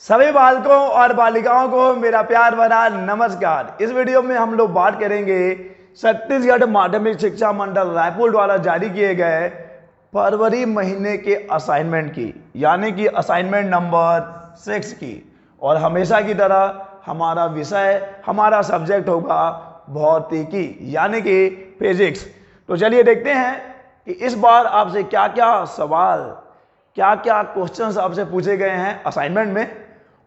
सभी बालकों और बालिकाओं को मेरा प्यार भरा नमस्कार। इस वीडियो में हम लोग बात करेंगे छत्तीसगढ़ माध्यमिक शिक्षा मंडल रायपुर द्वारा जारी किए गए फरवरी महीने के असाइनमेंट की, यानी कि असाइनमेंट नंबर 6 की। और हमेशा की तरह हमारा विषय, हमारा सब्जेक्ट होगा भौतिकी, यानी कि फिजिक्स। तो चलिए देखते हैं कि इस बार आपसे क्या क्या सवाल, क्या क्या क्वेश्चंस आपसे पूछे गए हैं असाइनमेंट में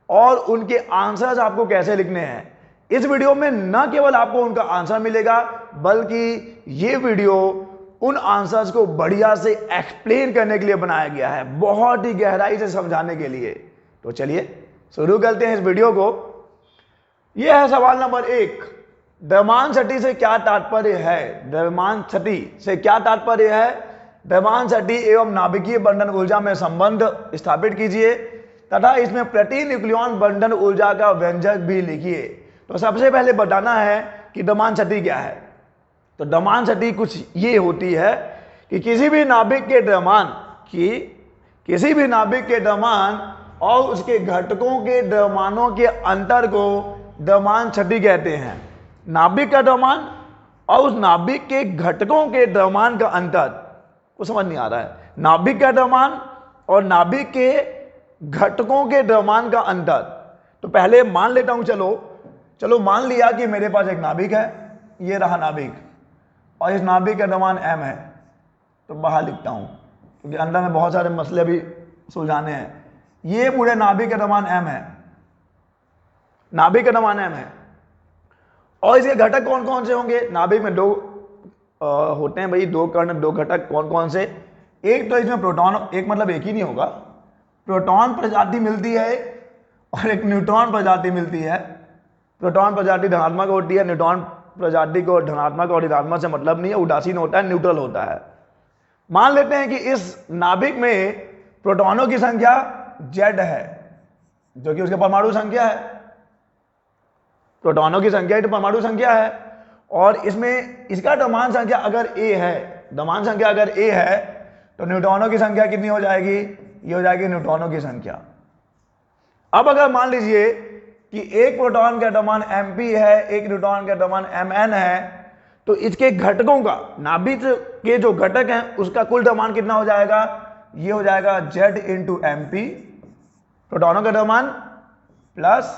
और उनके आंसर्स आपको कैसे लिखने हैं। इस वीडियो में न केवल आपको उनका आंसर मिलेगा, बल्कि ये वीडियो उन आंसर्स को बढ़िया से एक्सप्लेन करने के लिए बनाया गया है, बहुत ही गहराई से समझाने के लिए। तो चलिए शुरू करते हैं इस वीडियो को। यह है सवाल नंबर 1। द्रव्यमान छठी से क्या तात्पर्य है? द्रव्यमान छठी से क्या तात्पर्य है? द्रव्यमान छठी एवं नाभिकीय बंधन ऊर्जा में संबंध स्थापित कीजिए तथा इसमें प्रति न्यूक्लियॉन बंधन ऊर्जा का व्यंजक भी लिखिए। तो सबसे पहले बताना है कि द्रव्यमान छठी क्या है। तो द्रव्यमान छठी कुछ ये होती है कि किसी भी नाभिक के द्रव्यमान और उसके घटकों के द्रव्यमानों के अंतर को द्रव्यमान छठी कहते हैं। नाभिक का द्रव्यमान और उस नाभिक के घटकों के द्रव्यमान का अंतर को समझ नहीं आ रहा है। नाभिक का द्रव्यमान और नाभिक के घटकों के द्रव्यमान का अंतर। तो पहले मान लेता हूं, चलो मान लिया कि मेरे पास एक नाभिक है, ये रहा नाभिक, और इस नाभिक का द्रव्यमान m है। तो बाहर लिखता हूं क्योंकि अंदर में बहुत सारे मसले भी सुलझाने हैं। ये पूरे नाभिक का द्रव्यमान m है, नाभिक का द्रव्यमान m है। और इसके घटक कौन कौन से होंगे? नाभिक में दो होते हैं भाई, दो कण, दो घटक। कौन कौन से? एक तो इसमें प्रोटॉन, एक मतलब एक ही नहीं होगा, प्रोटॉन प्रजाति मिलती है और एक न्यूट्रॉन प्रजाति मिलती है। प्रोटॉन प्रजाति धनात्मक होती है, न्यूट्रॉन प्रजाति को धनात्मक और ऋणात्मक से मतलब नहीं है, उदासीन होता है, न्यूट्रल होता है। मान लेते हैं कि इस नाभिक में प्रोटॉनों की संख्या Z है, जो कि उसकी परमाणु संख्या है। प्रोटॉनों की संख्या तो परमाणु संख्या है, और इसमें इसका द्रव्यमान संख्या अगर A है, द्रव्यमान संख्या अगर A है, तो न्यूट्रॉनों की संख्या कितनी हो जाएगी? ये हो जाएगी न्यूट्रॉनों की संख्या। अब अगर मान लीजिए कि एक प्रोटॉन का द्रव्यमान mp है, एक न्यूट्रॉन का द्रव्यमान mn है, तो इसके घटकों का, नाभिक के जो घटक हैं उसका कुल द्रव्यमान कितना हो जाएगा? ये हो जाएगा Z इंटू mp, प्रोटॉनों का द्रव्यमान, plus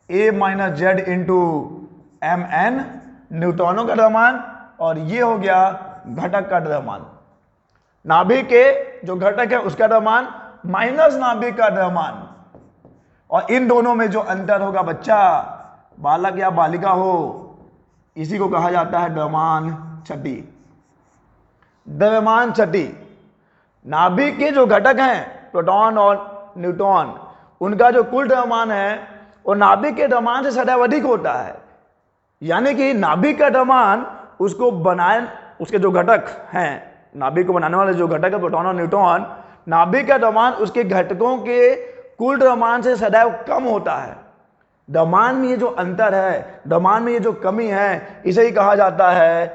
A minus Z into mn, न्यूट्रॉनों का द्रव्यमान, और ये हो गया घटक का द्रव्यमान। नाभिक के जो घटक है उसका द्रव्यमान माइनस नाभिक का द्रव्यमान, और इन दोनों में जो अंतर होगा, बच्चा, बालक या बालिका हो, इसी को कहा जाता है द्रव्यमान छठी। द्रव्यमान छठी। नाभिक के जो घटक हैं प्रोटॉन और न्यूट्रॉन, उनका जो कुल द्रव्यमान है वो नाभिक के द्रव्यमान से सदैव अधिक होता है। यानी कि नाभिक का द्रव्यमान उसको बनाए, उसके जो घटक हैं, नाभिक को बनाने वाले जो घटक है प्रोटॉन और न्यूट्रॉन, नाभिक का द्रव्यमान उसके घटकों के कुल द्रव्यमान से सदैव कम होता है। द्रव्यमान में ये जो अंतर है, द्रव्यमान में ये जो कमी है, इसे ही कहा जाता है,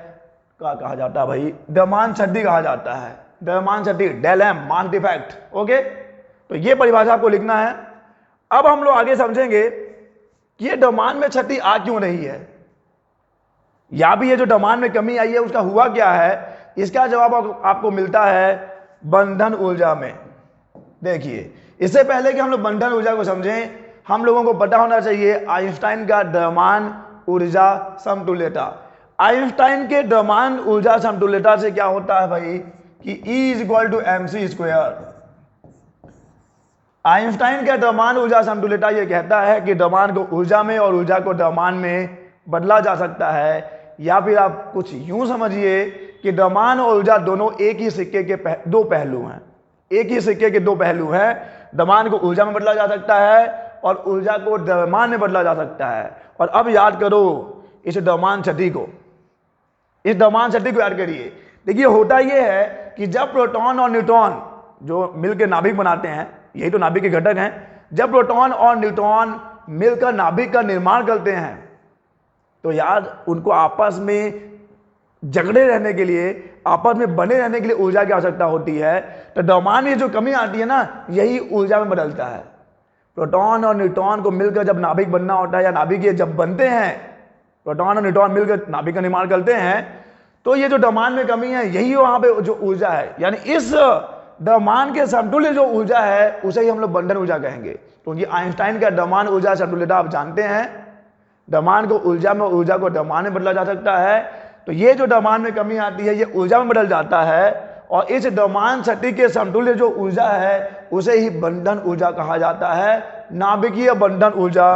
क्या कहा जाता है भाई? द्रव्यमान छठी कहा जाता है। द्रव्यमान छठी, del M, mass defect. Okay, तो ये परिभाषा आपको लिखना है। अब हम लोग आगे समझेंगे कि ये द्रव्यमान में छठी आ क्यों रही है, या भी ये जो द्रव्यमान में कमी आई है उसका हुआ क्या है। इसका जवाब आपको मिलता है बंधन ऊर्जा में। देखिए, इससे पहले कि हम लोग बंधन ऊर्जा को समझें, हम लोगों को पता होना चाहिए आइंस्टाइन का द्रव्यमान ऊर्जा समतुल्यता। आइंस्टाइन के द्रव्यमान ऊर्जा समतुल्यता से क्या होता है भाई कि E is equal to mc²। Einstein का द्रव्यमान ऊर्जा समतुल्यता ये कहता है कि द्रव्यमान को ऊर्जा में और ऊर्जा को द्रव्यमान में बदला जा सकता है। या फिर आप कुछ यूं समझिए कि द्रव्यमान और ऊर्जा दोनों एक ही सिक्के के दो पहलू हैं। एक ही सिक्के के दो पहलू हैं। द्रव्यमान को ऊर्जा में बदला जा सकता है और ऊर्जा को द्रव्यमान में बदला जा सकता है। और अब याद करो इस द्रव्यमान छठी को, इस द्रव्यमान छठी को याद करिए। देखिए, होता यह है कि जब प्रोटॉन और न्यूट्रॉन जो मिलकर नाभिक बनाते हैं, यही तो नाभिक के घटक हैं, जब प्रोटॉन और न्यूट्रॉन मिलकर नाभिक का निर्माण करते हैं, तो याद उनको आपस में झगड़े रहने के लिए, आपस में बने रहने के लिए ऊर्जा की आवश्यकता होती है। तो द्रव्यमान में जो कमी आती है ना, यही ऊर्जा में बदलता है। प्रोटॉन और न्यूट्रॉन को मिलकर जब नाभिक बनना होता है या नाभिक ये जब बनते हैं, प्रोटॉन और न्यूट्रॉन मिलकर नाभिक का निर्माण करते हैं, तो ये जो द्रव्यमान में कमी है यही वहां पे जो ऊर्जा है, यानी इस द्रव्यमान के समतुल्य जो ऊर्जा है उसे ही हम लोग बंधन ऊर्जा कहेंगे। क्योंकि आइंस्टाइन का द्रव्यमान ऊर्जा समतुल्यता आप जानते हैं, द्रव्यमान को ऊर्जा में, ऊर्जा को द्रव्यमान में बदला जा सकता है। तो ये जो द्रव्यमान में कमी आती है ये ऊर्जा में बदल जाता है, और इस द्रव्यमान शक्ति के समतुल्य जो ऊर्जा है उसे ही बंधन ऊर्जा कहा जाता है, नाभिकीय बंधन ऊर्जा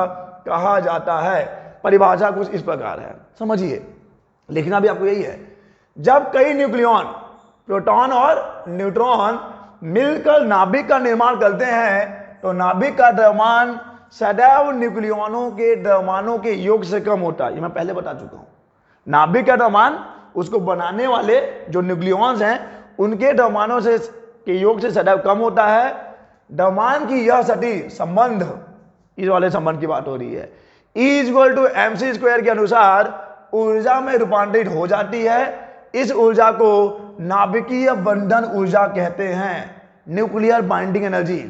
कहा जाता है। परिभाषा कुछ इस प्रकार है, समझिए, लिखना भी आपको यही है। जब कई न्यूक्लियॉन, प्रोटॉन और न्यूट्रॉन मिलकर नाभिक का निर्माण करते हैं तो नाभिक का द्रव्यमान सदैव न्यूक्लियॉनों के द्रव्यमानों के योग से कम होता है। ये मैं पहले बता चुका हूं। नाभिक का द्रव्यमान उसको बनाने वाले जो न्यूक्लियॉन्स हैं उनके द्रव्यमानों से के योग से सदैव कम होता है। द्रव्यमान की यह सटी संबंध, इस वाले संबंध की बात हो रही है, E=mc² के अनुसार ऊर्जा में रूपांतरित हो जाती है। इस ऊर्जा को नाभिकीय बंधन ऊर्जा कहते हैं, न्यूक्लियर बाइंडिंग एनर्जी।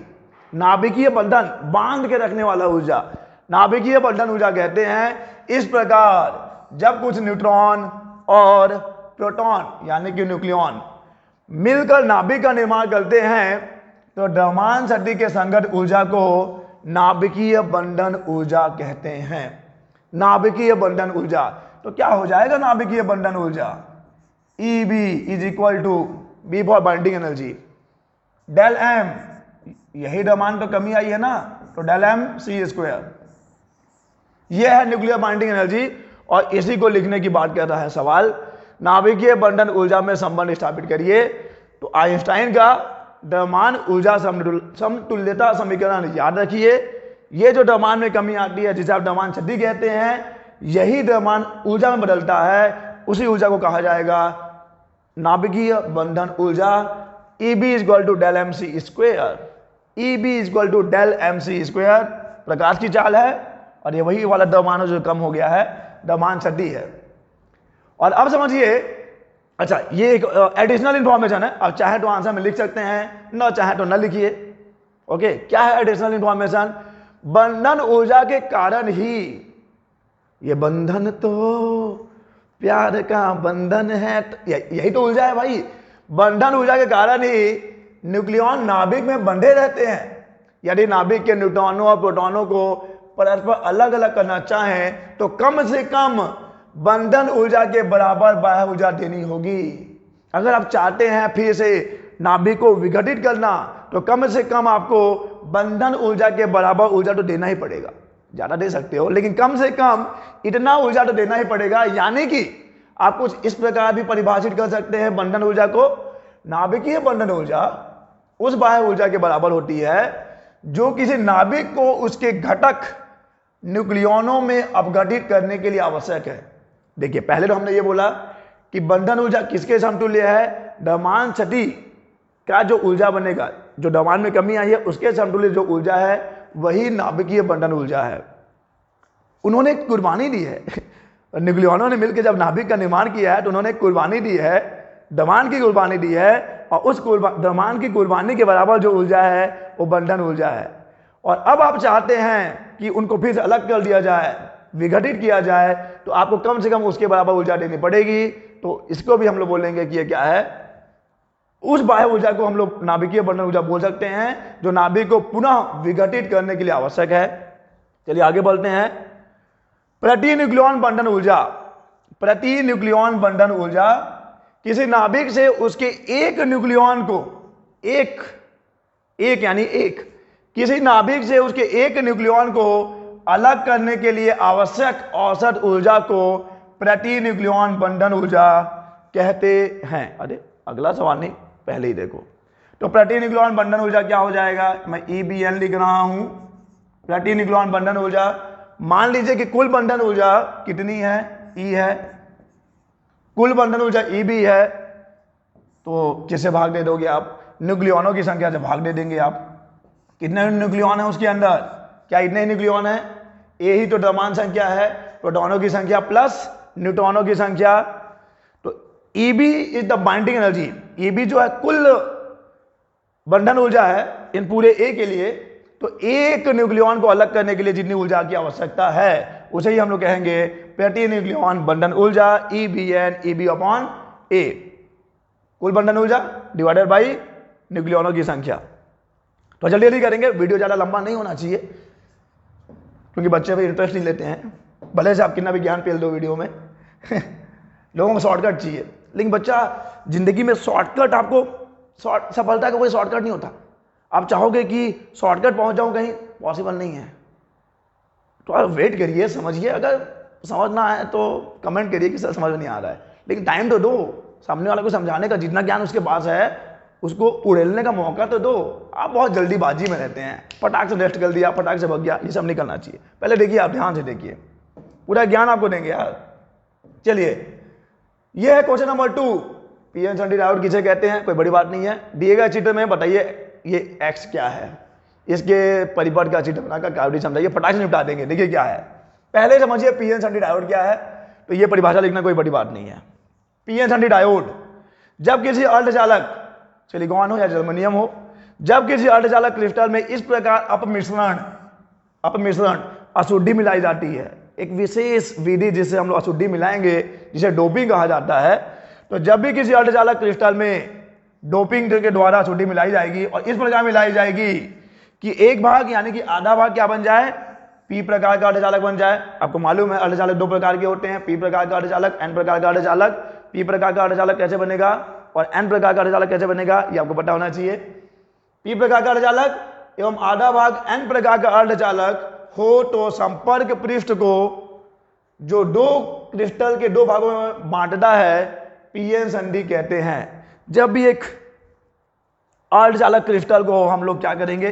नाभिकीय बंधन, बांध के रखने वाला ऊर्जा, नाभिकीय बंधन ऊर्जा कहते हैं। इस प्रकार जब कुछ न्यूट्रॉन और प्रोटॉन यानी कि न्यूक्लियॉन मिलकर नाभिक का निर्माण करते हैं तो द्रव्यमान शक्ति के संगत ऊर्जा को नाभिकीय बंधन ऊर्जा कहते हैं। नाभिकीय बंधन ऊर्जा, तो क्या हो जाएगा नाभिकीय बंधन ऊर्जा? EB = B for binding energy, del M, यही द्रव्यमान तो कमी आई है ना, तो डेल mc²। यह है न्यूक्लियर बाइंडिंग एनर्जी, और इसी को लिखने की बात कर रहा है सवाल। नाभिकीय बंधन ऊर्जा में संबंध स्थापित करिए। तो आइंस्टाइन का द्रव्यमान ऊर्जा समतुल्यता समीकरण याद रखिए। ये जो द्रव्यमान में कमी आती है जिसे आप द्रव्यमान शक्ति कहते हैं, यही द्रव्यमान ऊर्जा में बदलता है, उसी ऊर्जा को कहा जाएगा नाभिकीय बंधन ऊर्जा। EB = del mc²। EB = del mc²। प्रकाश की चाल है, और ये वही वाला द्रव्यमान जो कम हो गया है, द्रव्यमान शक्ति है। और अब समझिए, अच्छा ये एक एडिशनल इंफॉर्मेशन है, अब चाहे तो आंसर में लिख सकते हैं, न चाहे तो न लिखिए। ओके, क्या है एडिशनल इंफॉर्मेशन? बंधन ऊर्जा के कारण ही, ये बंधन तो प्यार का बंधन है, यही तो ऊर्जा है भाई। बंधन ऊर्जा के कारण ही न्यूक्लियॉन नाभिक में बंधे रहते हैं। यदि नाभिक के न्यूट्रॉनों और प्रोटॉनों को परस्पर अलग अलग करना चाहें तो कम से कम बंधन ऊर्जा के बराबर बाह्य ऊर्जा देनी होगी। अगर आप चाहते हैं फिर से नाभिक को विघटित करना तो कम से कम आपको बंधन ऊर्जा के बराबर ऊर्जा तो देना ही पड़ेगा। ज्यादा दे सकते हो लेकिन कम से कम इतना ऊर्जा तो देना ही पड़ेगा। यानी कि आप कुछ इस प्रकार भी परिभाषित कर सकते हैं बंधन ऊर्जा को, नाभिकीय बंधन ऊर्जा उस बाह्य ऊर्जा के बराबर होती है जो किसी नाभिक को उसके घटक न्यूक्लियॉनों में अपघटित करने के लिए आवश्यक है। देखिए, पहले तो हमने ये बोला कि बंधन ऊर्जा किसके समतुल्य है? द्रव्यमान शक्ति का जो ऊर्जा बनेगा, जो द्रव्यमान में कमी आई है उसके समतुल्य जो ऊर्जा है वही नाभिकीय बंधन ऊर्जा है। उन्होंने एक कुर्बानी दी है न्यूक्लियॉनों ने मिलकर जब नाभिक का निर्माण किया है तो उन्होंने कुर्बानी दी है, द्रव्यमान की कुर्बानी दी है, और उस द्रव्यमान की कुर्बानी के बराबर जो ऊर्जा है वो बंधन ऊर्जा है। और अब आप चाहते हैं कि उनको फिर से अलग कर दिया जाए, विघटित किया जाए, तो आपको कम से कम उसके बराबर ऊर्जा देनी पड़ेगी। तो इसको भी हम लोग बोलेंगे कि ये क्या है? उस बाह्य ऊर्जा को हम लोग नाभिकीय बंधन ऊर्जा बोल सकते हैं जो नाभिक को पुनः विघटित करने के लिए आवश्यक है। चलिए आगे बढ़ते हैं। प्रति न्यूक्लियॉन बंधन ऊर्जा, प्रति न्यूक्लियॉन बंधन ऊर्जा किसी नाभिक से उसके एक न्यूक्लियॉन को, एक यानी एक, किसी नाभिक से उसके एक न्यूक्लियॉन को अलग करने के लिए आवश्यक औसत ऊर्जा को प्रति न्यूक्लियॉन बंधन ऊर्जा कहते हैं। अरे अगला सवाल नहीं, पहले ही देखो। तो प्रति न्यूक्लियॉन बंधन ऊर्जा क्या हो जाएगा? मैं EBN लिख रहा हूं, प्रति न्यूक्लियॉन बंधन ऊर्जा। मान लीजिए कि कुल बंधन ऊर्जा कितनी है? E है, कुल बंधन ऊर्जा EB है, तो किससे भाग दे दोगे आप? न्यूक्लियॉनों की संख्या से भाग दे देंगे आप। कितने न्यूक्लियॉन है उसके अंदर? क्या इतने न्यूक्लियॉन है? ए ही तो द्रव्यमान संख्या है, प्रोटॉनों की संख्या प्लस न्यूट्रॉनों की संख्या। तो EB is the binding energy. EB जो है कुल बंधन ऊर्जा है इन पूरे ए के लिए, तो एक न्यूक्लियॉन को अलग करने के लिए जितनी ऊर्जा की आवश्यकता है उसे ही हम लोग कहेंगे प्रति न्यूक्लियॉन बंधन ऊर्जा EBN EB अपॉन A, कुल बंधन ऊर्जा डिवाइडेड बाई न्यूक्लियॉनों की संख्या। तो जल्दी जल्दी करेंगे, वीडियो ज़्यादा लंबा नहीं होना चाहिए क्योंकि बच्चे भी इंटरेस्ट नहीं लेते हैं, भले से आप कितना भी ज्ञान पेल दो वीडियो में लोगों को शॉर्टकट चाहिए, लेकिन बच्चा जिंदगी में शॉर्टकट आपको सफलता का कोई शॉर्टकट नहीं होता। आप चाहोगे कि शॉर्टकट पहुंच जाऊं कहीं, पॉसिबल नहीं है। तो आप वेट करिए, समझिए, अगर समझना है तो कमेंट करिए कि सर समझ में नहीं आ रहा है, लेकिन टाइम तो दो, सामने वाले को समझाने का जितना ज्ञान उसके पास है उसको उड़ेलने का मौका तो दो। आप बहुत जल्दीबाजी में रहते हैं, फटाक से रेस्ट कर दिया, फटाक से भग गया, ये सब नहीं करना चाहिए। पहले देखिए, आप ध्यान से देखिए, पूरा ज्ञान आपको देंगे यार। चलिए, ये है क्वेश्चन नंबर 2, पीएन सन्डी डायोड किसे कहते हैं, कोई बड़ी बात नहीं है। दिए गए चित्र में बताइए ये एक्स क्या है, इसके परिपथ का चित्र बनाकर कैविटी समझाइए, फटाक से निपटा देंगे। देखिए क्या है, पहले समझिए पीएन सन्डी डायोड क्या है। तो ये परिभाषा लिखना कोई बड़ी बात नहीं है। पीएन सन्डी डायोड, जब किसी अर्धचालक सिलिकॉन हो या जर्मेनियम हो, जब किसी अर्धचालक क्रिस्टल में इस प्रकार अपमिश्रण अशुद्धि मिलाई जाती है, एक विशेष विधि जिससे हम लोग अशुद्धि मिलाएंगे, जिसे डोपिंग कहा जाता है। तो जब भी किसी अर्धचालक क्रिस्टल में डोपिंग के द्वारा अशुद्धि मिलाई जाएगी और इस प्रकार मिलाई जाएगी कि एक भाग यानी कि आधा भाग क्या बन जाए, पी प्रकार का अर्धचालक बन जाए। आपको मालूम है अर्धचालक 2 प्रकार के होते हैं, पी प्रकार का अर्धचालक, एन प्रकार का अर्धचालक। पी प्रकार का अर्धचालक कैसे बनेगा और एन प्रकार का अर्धचालक कैसे बनेगा, ये आपको पता होना चाहिए। पी प्रकार का अर्धचालक एवं आधा भाग एन प्रकार का अर्धचालक हो तो संपर्क पृष्ठ को जो 2 क्रिस्टल के 2 भागों में बांटता है पीएन संधि कहते हैं। जब भी एक अर्धचालक क्रिस्टल को हम लोग क्या करेंगे,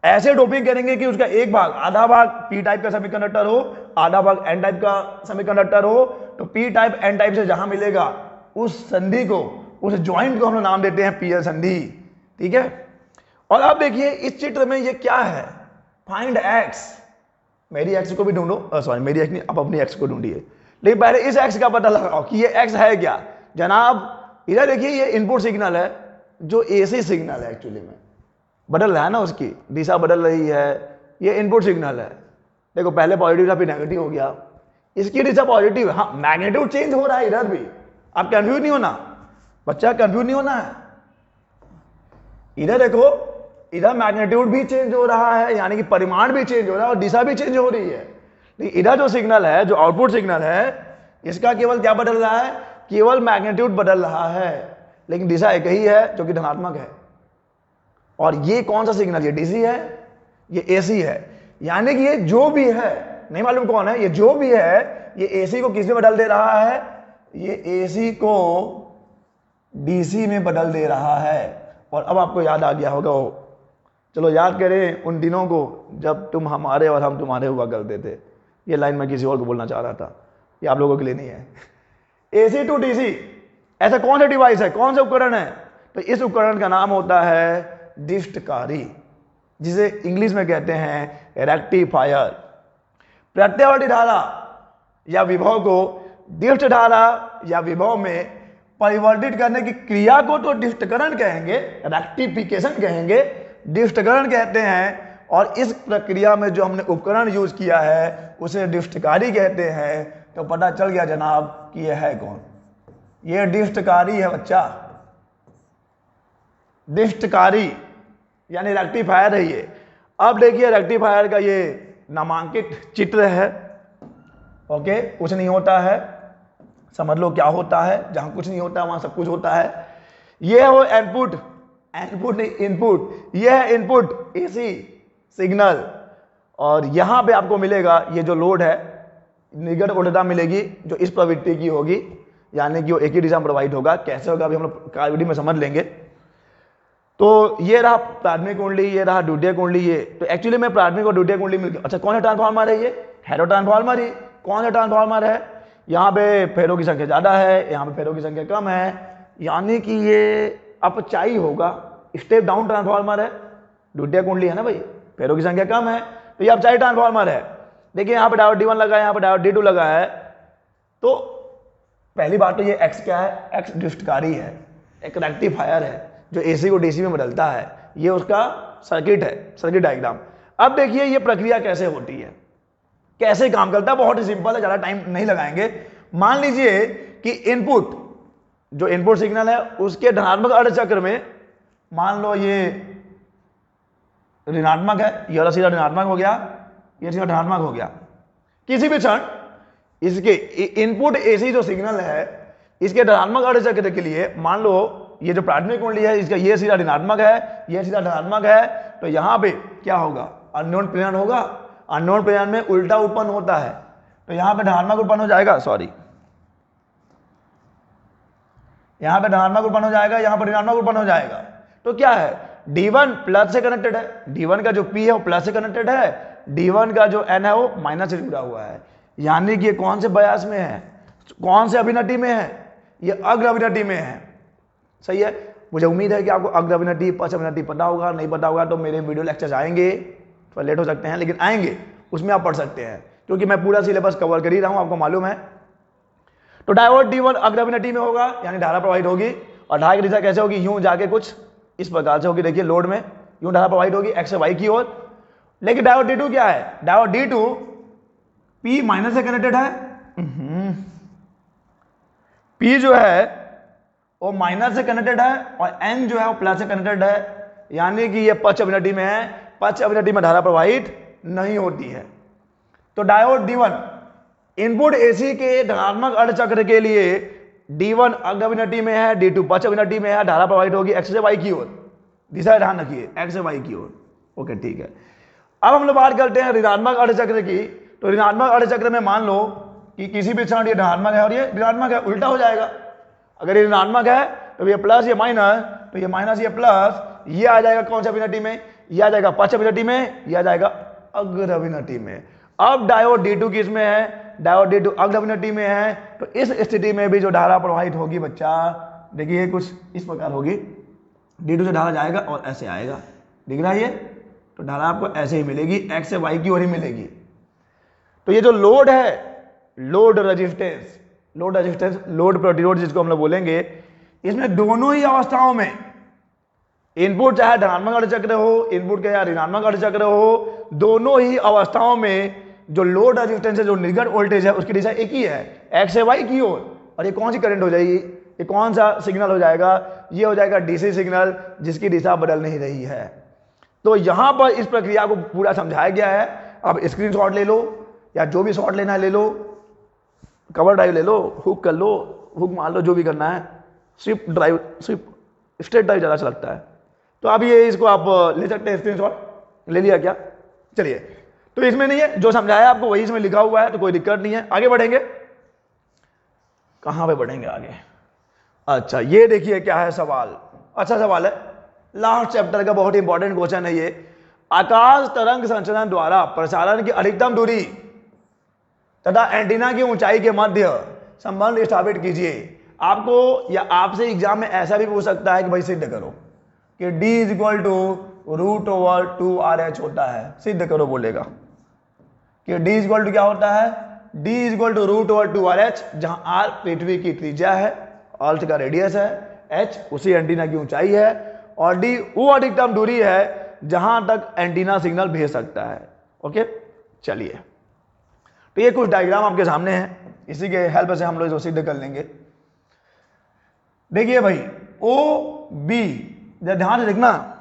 ऐसे डोपिंग करेंगे कि उसका एक भाग, आधा भाग पी टाइप का सेमीकंडक्टर हो, आधा भाग एन टाइप का सेमीकंडक्टर हो। तो पी टाइप एन टाइप से जहां मिलेगा उस संधि को, उस ज्वाइंट को हम लोग नाम देते हैं पीएन संधि। ठीक है, और अब देखिए इस चित्र में ये क्या है, फाइंड एक्स। मेरी एक्स को भी ढूंढो, मेरी एक्स नहीं, आप अपनी एक्स को ढूंढिए, लेकिन पहले इस एक्स का पता लगाओ कि ये एक्स है क्या। जनाब इधर देखिए, ये इनपुट सिग्नल है जो एसी सिग्नल है, एक्चुअली में बदल रहा है ना, उसकी दिशा बदल रही है, ये इनपुट सिग्नल है। देखो पहले पॉजिटिव था फिर नेगेटिव हो गया, इसकी दिशा पॉजिटिव है, हाँ मैग्नीट्यूड चेंज हो रहा है इधर भी। आप कंफ्यूज नहीं होना बच्चा, कंफ्यूज नहीं होना है। इधर देखो, इधर मैग्नीट्यूड भी चेंज हो रहा है, यानी कि परिमाण भी चेंज हो रहा है और दिशा भी चेंज हो रही है। लेकिन इधर जो सिग्नल है, जो आउटपुट सिग्नल है, इसका केवल क्या बदल रहा है, केवल मैग्नीट्यूड बदल रहा है, लेकिन दिशा एक ही है जो कि धनात्मक है। और ये कौन सा सिग्नल, ये डीसी है, ये एसी है, यानी कि ये जो भी है, नहीं मालूम कौन है, ये जो भी है, ये एसी को किस में बदल दे रहा है, ये एसी को डीसी में बदल दे रहा है। और अब आपको याद आ गया होगा, चलो याद करें उन दिनों को जब तुम हमारे और हम तुम्हारे हुआ करते थे। ये लाइन मैं किसी और को बोलना चाह रहा था, ये आप लोगों के लिए नहीं है। एसी टू डीसी, ऐसा कौन सा डिवाइस है, कौन सा उपकरण है, तो इस उपकरण का नाम होता है डिष्टकारी, जिसे इंग्लिश में कहते हैं रेक्टिफायर। प्रत्यावर्ती धारा या विभव को डिष्ट धारा या विभव में परिवर्तित करने की क्रिया को तो डिष्टकरण कहेंगे, रेक्टिफिकेशन कहेंगे, डिष्टकरण कहते हैं। और इस प्रक्रिया में जो हमने उपकरण यूज किया है उसे डिष्टकारी कहते हैं। तो पता चल गया जनाब कि यह है कौन, यह डिष्टकारी है बच्चा, डिष्टकारी यानी रेक्टिफायर है ये। अब देखिए रेक्टिफायर का ये नामांकित चित्र है। ओके, कुछ नहीं होता है, समझ लो क्या होता है, जहां कुछ नहीं होता वहां सब कुछ होता है। ये है वो इनपुट, इनपुट नहीं इनपुट, ये है इनपुट एसी सिग्नल। और यहां पे आपको मिलेगा ये जो लोड है, निगत ऊर्जा मिलेगी जो इस प्रवृत्ति की होगी, यानी कि वो एक ही दिशा में प्रवाहित होगा। कैसे होगा अभी हम लोग वीडियो में समझ लेंगे। तो ये रहा प्राथमिक कुंडली, ये रहा द्वितीय कुंडली। ये तो एक्चुअली में प्राथमिक और द्वितीय कुंडली मिलकर, अच्छा कौन सा ट्रांसफार्मर है, ये हेरो ट्रांसफार्मर ही। कौन सा ट्रांसफार्मर है, यहाँ पे फेरों की संख्या ज्यादा है, यहाँ पे फेरों की संख्या कम है, यानी कि ये अपचाई होगा, स्टेप डाउन ट्रांसफार्मर है। द्वितीय कुंडली है ना भाई, फेरों की संख्या कम है, तो ये अपचाई ट्रांसफार्मर है। देखिए यहाँ पे डायोड D1 लगा है, यहाँ पे डायोड D2 लगा है। तो पहली बात तो ये एक्स क्या है, एक्स डिष्टकारी है, एक रेक्टिफायर है जो एसी को डीसी में बदलता है। ये उसका सर्किट है, सर्किट डायग्राम। अब देखिए ये प्रक्रिया कैसे होती है, कैसे काम करता है, बहुत ही सिंपल है, ज्यादा टाइम नहीं लगाएंगे। मान लीजिए कि इनपुट, जो इनपुट सिग्नल है उसके धनात्मक अर्ध चक्र में मान लो ये ऋणात्मक है, ये वाला सीधा ऋणात्मक हो गया, ये सीधा धनात्मक हो गया। किसी भी क्षण इसके इनपुट एसी जो सिग्नल है इसके धनात्मक अर्ध चक्र के लिए मान लो ये जो प्राथमिक कुंडली है इसका ये सीधा ऋणात्मक है, ये सीधा धनात्मक है, तो यहां पे क्या होगा, अननोन प्रेरण होगा। अननोन प्रेरण में उल्टा उत्पन्न होता है, तो यहां पे धनात्मक उत्पन्न हो जाएगा, सॉरी यहां पे धनात्मक उत्पन्न हो जाएगा, यहां पर ऋणात्मक उत्पन्न हो जाएगा। तो क्या है, D1 प्लस से कनेक्टेड है, D1 का जो P है वो प्लस से कनेक्टेड है, D1 का जो N है वो माइनस से जुड़ा हुआ है। यानी कि ये कौन से बयास में है, कौन से अभिनति में है, ये अग्र अभिनति में है। सही है, मुझे उम्मीद है कि आपको अग्र अभिनति पश्च अभिनति पता होगा। नहीं पता होगा तो मेरे वीडियो लेक्चर्स आएंगे, थोड़ा लेट हो सकते हैं लेकिन आएंगे, उसमें आप पढ़ सकते हैं क्योंकि मैं पूरा सिलेबस कवर कर ही रहा हूं, आपको मालूम है। तो डायोड D1 अग्र अभिनति में होगा, यानी धारा प्रवाहित होगी, और धारा की दिशा कैसे होगी, यूं जाके कुछ इस प्रकार से होगी। देखिए लोड में यूं धारा प्रवाहित होगी एक्स से वाई की ओर। लेकिन डायोड D2 क्या है, डायोड D2 P माइनस से कनेक्टेड है, P जो है वो माइनस से कनेक्टेड है और N जो है वो प्लस से कनेक्टेड है, यानी कि ये पक्ष अभिनति में है, पक्ष अभिनति में धारा प्रवाहित नहीं होती है। तो डायोड D1 इनपुट एसी के धनात्मक अर्ध चक्र के लिए D1 अग्र अभिनति में है, D2 पक्ष अभिनति में है, धारा प्रवाहित होगी एक्स से वाई की ओर, दिशा ध्यान रखिए एक्स से वाई की ओर। ओके ठीक है, अब हम लोग बात करते हैं ऋणात्मक अर्ध चक्र की। तो ऋणात्मक अर्ध चक्र में मान लो कि किसी भी क्षण ये धनात्मक है और ये ऋणात्मक है, उल्टा हो जाएगा। अगर ये ऋणात्मक है तो ये प्लस, ये माइनस, तो ये माइनस, ये प्लस, ये आ जाएगा कौन सी अभिनति में, ये आ जाएगा पक्ष अभिनति में, ये आ जाएगा अग्र अभिनति में। अब डायोड D2 किस में है, डायोड D2 अग्र अभिनति में है। तो इस स्थिति में भी जो धारा प्रवाहित होगी बच्चा, देखिए कुछ इस प्रकार होगी, D2 से धारा जाएगा और ऐसे आएगा, दिख रहा है ये, तो धारा आपको ऐसे ही मिलेगी, एक्स से वाई की ओर ही मिलेगी। तो ये जो लोड है, load resistance, load resistance, load प्रतिरोध जिसको हम लोग बोलेंगे, इसमें दोनों ही अवस्थाओं में इनपुट चाहे धनात्मक अर्ध चक्र हो, इनपुट के या ऋणात्मक अर्ध चक्र हो, दोनों ही अवस्थाओं में जो लोड रेजिस्टेंस है, जो निर्गत वोल्टेज है, उसकी दिशा एक ही है, एक्स से वाई की ओर। और ये कौन सी करंट हो जाएगी, ये कौन सा सिग्नल हो जाएगा, ये हो जाएगा डीसी सिग्नल जिसकी दिशा बदल नहीं रही है। तो यहां पर इस प्रक्रिया को पूरा समझाया गया है। अब स्क्रीनशॉट ले लो या जो भी शॉट लेना है ले लो, कवर ड्राइव ले लो, हुक कर लो, हुक मार लो, जो भी करना है। Swift drive, Swift straight drive ज़्यादा अच्छा लगता है। तो अब ये इसको आप ले सकते हैं, स्क्रीनशॉट ले लिया क्या, चलिए। तो इसमें नहीं है, जो समझाया आपको वही इसमें लिखा हुआ है, तो कोई दिक्कत नहीं है। आगे बढ़ेंगे, कहां पे बढ़ेंगे आगे। अच्छा ये देखिए क्या है सवाल, अच्छा सवाल है, लास्ट चैप्टर का बहुत इंपॉर्टेंट क्वेश्चन है ये। आकाश तरंग संचरण द्वारा प्रसारण की अधिकतम दूरी तथा एंटीना की ऊंचाई के मध्य संबंध स्थापित कीजिए। आपको या आपसे एग्जाम में ऐसा भी पूछ सकता है कि भाई सिद्ध करो कि D = √2r/h होता है, सिद्ध करो बोलेगा कि D = क्या होता है, D = √2r/h, जहां r पृथ्वी की त्रिज्या है, अर्थ का रेडियस है, h उसी एंटीना की ऊंचाई है, और d वो अधिकतम दूरी है जहां तक एंटीना सिग्नल भेज सकता है। ओके चलिए, तो ये कुछ डायग्राम आपके सामने हैं, इसी के हेल्प से हम लोग इसको सिद्ध कर लेंगे। देखिए भाई OB, ध्यान से देखना,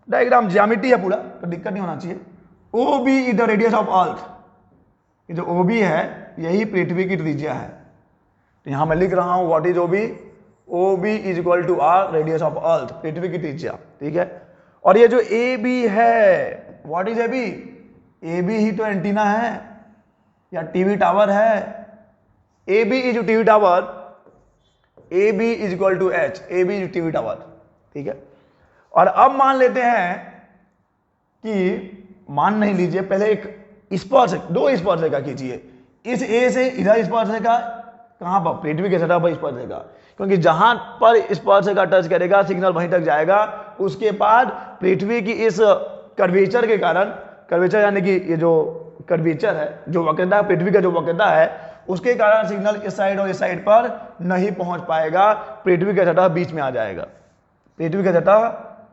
डायग्राम ज्यामिति है पूरा, तो दिक्कत नहीं होना चाहिए। OB is the radius of अर्थ, ये जो OB है यही पृथ्वी की त्रिज्या है। तो यहां मैं लिख रहा हूं what is OB, OB is equal to r radius of earth, पृथ्वी की त्रिज्या, ठीक है। और ये जो AB है, व्हाट इज AB, AB ही तो एंटीना है या टीवी टावर है। AB is TV tower, AB is equal to H, AB is TV tower, ठीक है। और अब मान लेते हैं कि, मान नहीं लीजिए, पहले एक स्पर्शक, दो स्पर्शरेखा कीजिए, इस A से इधर स्पर्शरेखा, कहां पर, पृथ्वी के सतह पर स्पर्शरेखा, क्योंकि जहां पर स्पर्शरेखा टच करेगा सिग्नल वहीं तक जाएगा। उसके बाद पृथ्वी की इस कर्वेचर के कारण, कर्वेचर यानी कि ये जो कर्वेचर है, जो वक्रता, पृथ्वी का जो वक्रता है, उसके कारण सिग्नल इस साइड और इस साइड पर नहीं पहुंच पाएगा, पृथ्वी का सतह बीच में आ जाएगा, पृथ्वी का सतह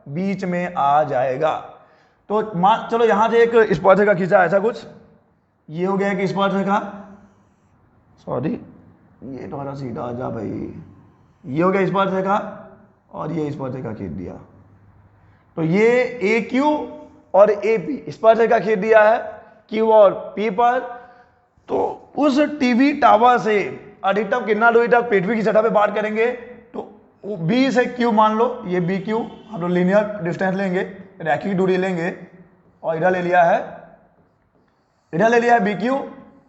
बीच में आ जाएगा। तो चलो यहां से एक स्पर्शरेखा खींचा ऐसा कुछ, ये हो गया एक स्पर्शरेखा, सॉरी ये थोड़ा सीधा आ जा भाई, ये हो गया स्पर्शरेखा और ये स्पर्शरेखा खींच दिया। तो ये ए क्यू और ए पी स्पर्शरेखा खींच दिया है क्यू और पी पर। तो उस टीवी टावर से अधिकतम कितना दूरी तक पृथ्वी की सतह पे बात करेंगे, तो बी से क्यू मान लो, ये बी क्यू, हम लोग लीनियर डिस्टेंस लेंगे, रैखिक दूरी लेंगे, और इधर ले लिया है, इधर ले लिया है बी क्यू,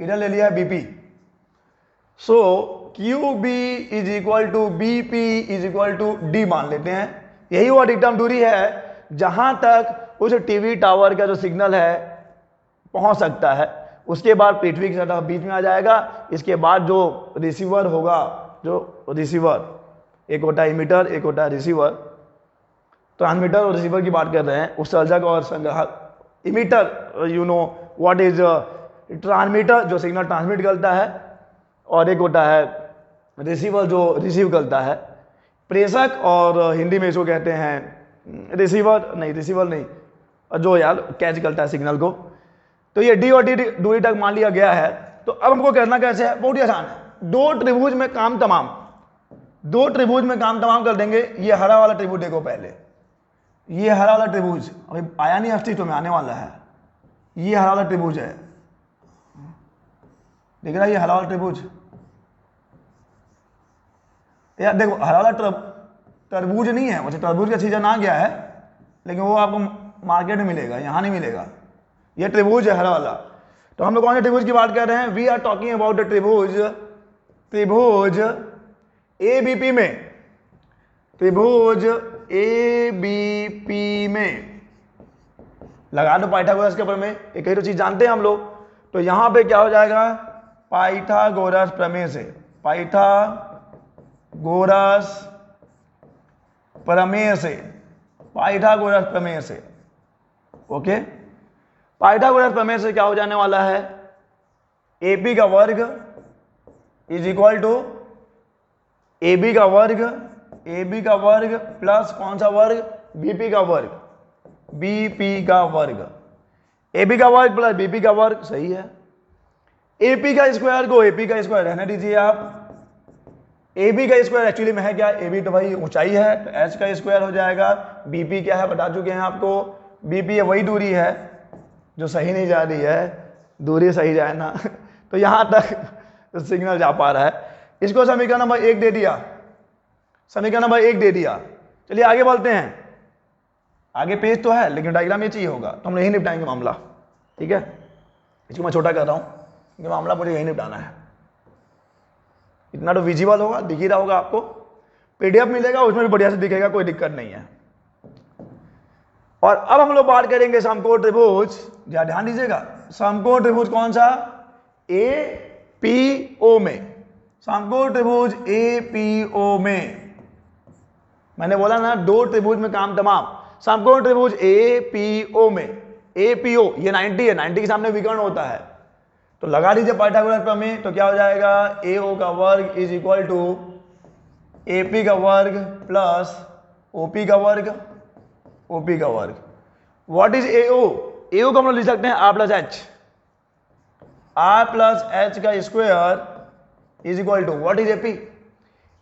इधर ले लिया है B P. So Q B is equal to B P is equal to D मान लेते हैं। यही वो अधिकतम दूरी है जहां तक उस टीवी टावर का जो सिग्नल है पहुंच सकता है। उसके बाद पृथ्वी की सतह बीच में आ जाएगा। इसके बाद जो रिसीवर होगा, जो रिसीवर, एक होता है इमीटर, एक होता है रिसीवर, ट्रांसमीटर और रिसीवर की बात कर रहे हैं, उत्सर्जक और संग्राहक। Emitter you know what is transmitter जो सिग्नल ट्रांसमिट करता है, और एक होता है रिसीवर जो रिसीव करता है। प्रेषक और हिंदी में इसको कहते हैं रिसीवर नहीं, जो यार कैच करता है सिग्नल को। तो ये डी और डी दूरी तक मान लिया गया है। तो अब हमको करना कैसे है, बहुत ही आसान है। दो त्रिभुज में काम तमाम कर देंगे। ये हरा वाला त्रिभुज देखो पहले, ये हरा वाला त्रिभुज अभी आया नहीं अस्तित्व में, आने वाला है। ये हरा वाला त्रिभुज है, देख रहा है ये हरा वाला त्रिभुज यार, देखो हरा वाला तरबूज नहीं है, वैसे तरबूज का सीजन आ गया है, लेकिन वो आपको मार्केट में मिलेगा, यहाँ नहीं मिलेगा। ये त्रिभुज है हरा वाला। तो हम लोग कौन से त्रिभुज की बात कर रहे हैं, we are talking about the त्रिभुज एबीपी में, त्रिभुज एबीपी में लगा दो पाइथागोरस के प्रमेय, एक ही तो चीज जानते हैं हम लोग। तो यहां पे क्या हो जाएगा, पाइथागोरस प्रमेय से, पाइथागोरस प्रमेय से, ओके। पाइथागोरस प्रमेय से क्या हो जाने वाला है, एपी का वर्ग इज इक्वल टू एबी का वर्ग प्लस कौन सा वर्ग, बीपी का वर्ग, एबी का वर्ग प्लस बीपी का वर्ग, सही है। एपी का स्क्वायर को एपी का स्क्वायर रहने दीजिए आप। एबी का स्क्वायर एक्चुअली में है क्या, एबी तो भाई ऊंचाई है, तो एच का स्क्वायर हो जाएगा। बीपी क्या है बता चुके हैं आपको, बीपी वही दूरी है जो सही नहीं जा रही है, दूरी सही जाए ना तो यहां तक सिग्नल जा पा रहा है। इसको समीकरण नंबर 1 दे दिया, चलिए आगे बढ़ते हैं। आगे पेज तो है लेकिन डायग्राम ये चाहिए होगा, तो हम यही निपटाएंगे मामला, ठीक है। इसको मैं छोटा कर रहा हूं क्योंकि मामला मुझे यही निपटाना है। इतना तो विजिबल होगा, दिख ही रहा होगा आपको, पीडीएफ मिलेगा उसमें भी बढ़िया से दिखेगा, कोई दिक्कत नहीं है। और अब हम लोग बात करेंगे समकोण त्रिभुज, ध्यान दीजिएगा, समकोण त्रिभुज कौन सा, एपीओ में, समकोण त्रिभुज एपीओ में। मैंने बोला ना दो त्रिभुज में काम तमाम, समकोण त्रिभुज एपीओ में, एपीओ ये 90 है, 90 के सामने विकर्ण होता है, तो लगा दीजिए पाइथागोरस प्रमेय। तो क्या हो जाएगा, एओ का वर्ग इज इक्वल टू एपी का वर्ग प्लस ओपी का वर्ग। व्हाट इज एओ, एओ को हम लोग लिख सकते हैं आर प्लस एच का square is equal to what is AP,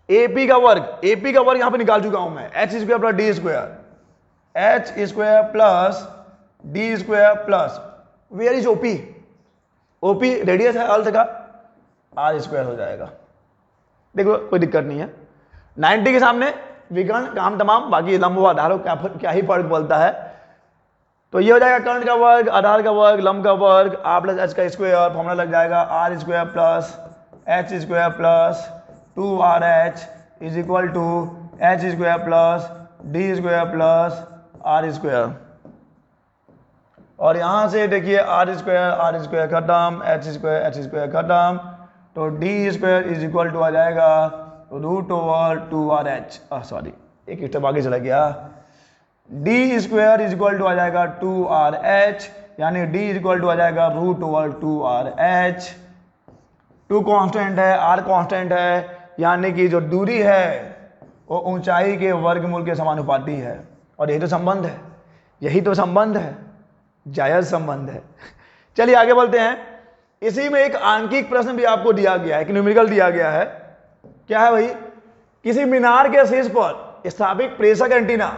AP का वर्ग यहां पे निकाल चुका हूं मैं, H square plus D square, H square plus D square plus where is OP, OP radius है अर्थ का, आर स्क्वायर हो जाएगा। देखो कोई दिक्कत नहीं है, 90 के सामने विकर्ण काम तमाम, बाकी लंब व आधारों क्या ही फर्क पड़ता है। तो ये हो जाएगा कर्ण का वर्ग, आधार का वर्ग, लंब का वर्ग, आर प्लस एच का स्क्वायर, फॉर्मूला लग जाएगा R square plus H square plus 2RH is equal to H square plus D square plus R square. और यहां से देखिए आर स्क्वायर खत्म, एच स्क्वायर खत्म, तो D square is equal to आ जाएगा √2RH, सॉरी एक स्टेप आगे चला गया, D square is equal to आ जाएगा 2RH, यानी डी इज इक्वल टू आ जाएगा √2RH। 2 कांस्टेंट है, आर कांस्टेंट है, यानी कि जो दूरी है वो ऊंचाई के वर्गमूल के समानुपाती है। और यही तो संबंध है, यही तो संबंध है, जायज संबंध है। चलिए आगे बढ़ते हैं। इसी में एक आंकिक प्रश्न भी आपको दिया गया है, एक न्यूमेरिकल दिया गया है। क्या है भाई? किसी मीनार के शीर्ष पर स्थापित प्रेषक एंटीना,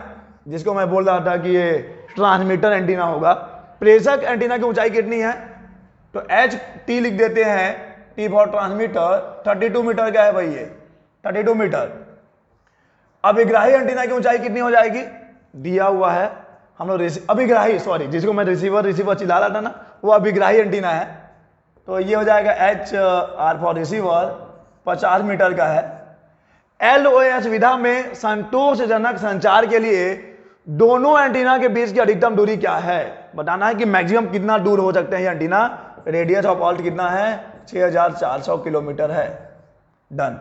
जिसको मैं बोल रहा था कि ये ट्रांसमीटर एंटीना होगा, प्रेषक एंटीना की ऊंचाई कितनी है? तो एच टी लिख देते हैं, टी फॉर ट्रांसमीटर। 32 मीटर का है भाई, ये 32 मीटर। अभिग्राही एंटीना की ऊंचाई कितनी हो जाएगी? दिया हुआ है हम लोग अभिग्राही, सॉरी, जिसको मैं रिसीवर चिल्ला रहा था ना, वो अभिग्राही एंटीना है। तो ये हो जाएगा H R for receiver 50 metre का है। LOS विधा में संतोषजनक संचार के लिए दोनों एंटीना के बीच की अधिकतम दूरी क्या है? बताना है कि मैक्सिमम कितना दूर हो सकते हैं ये एंटीना। रेडियस ऑफ ऑल्ट कितना है? 6400 किलोमीटर है। डन।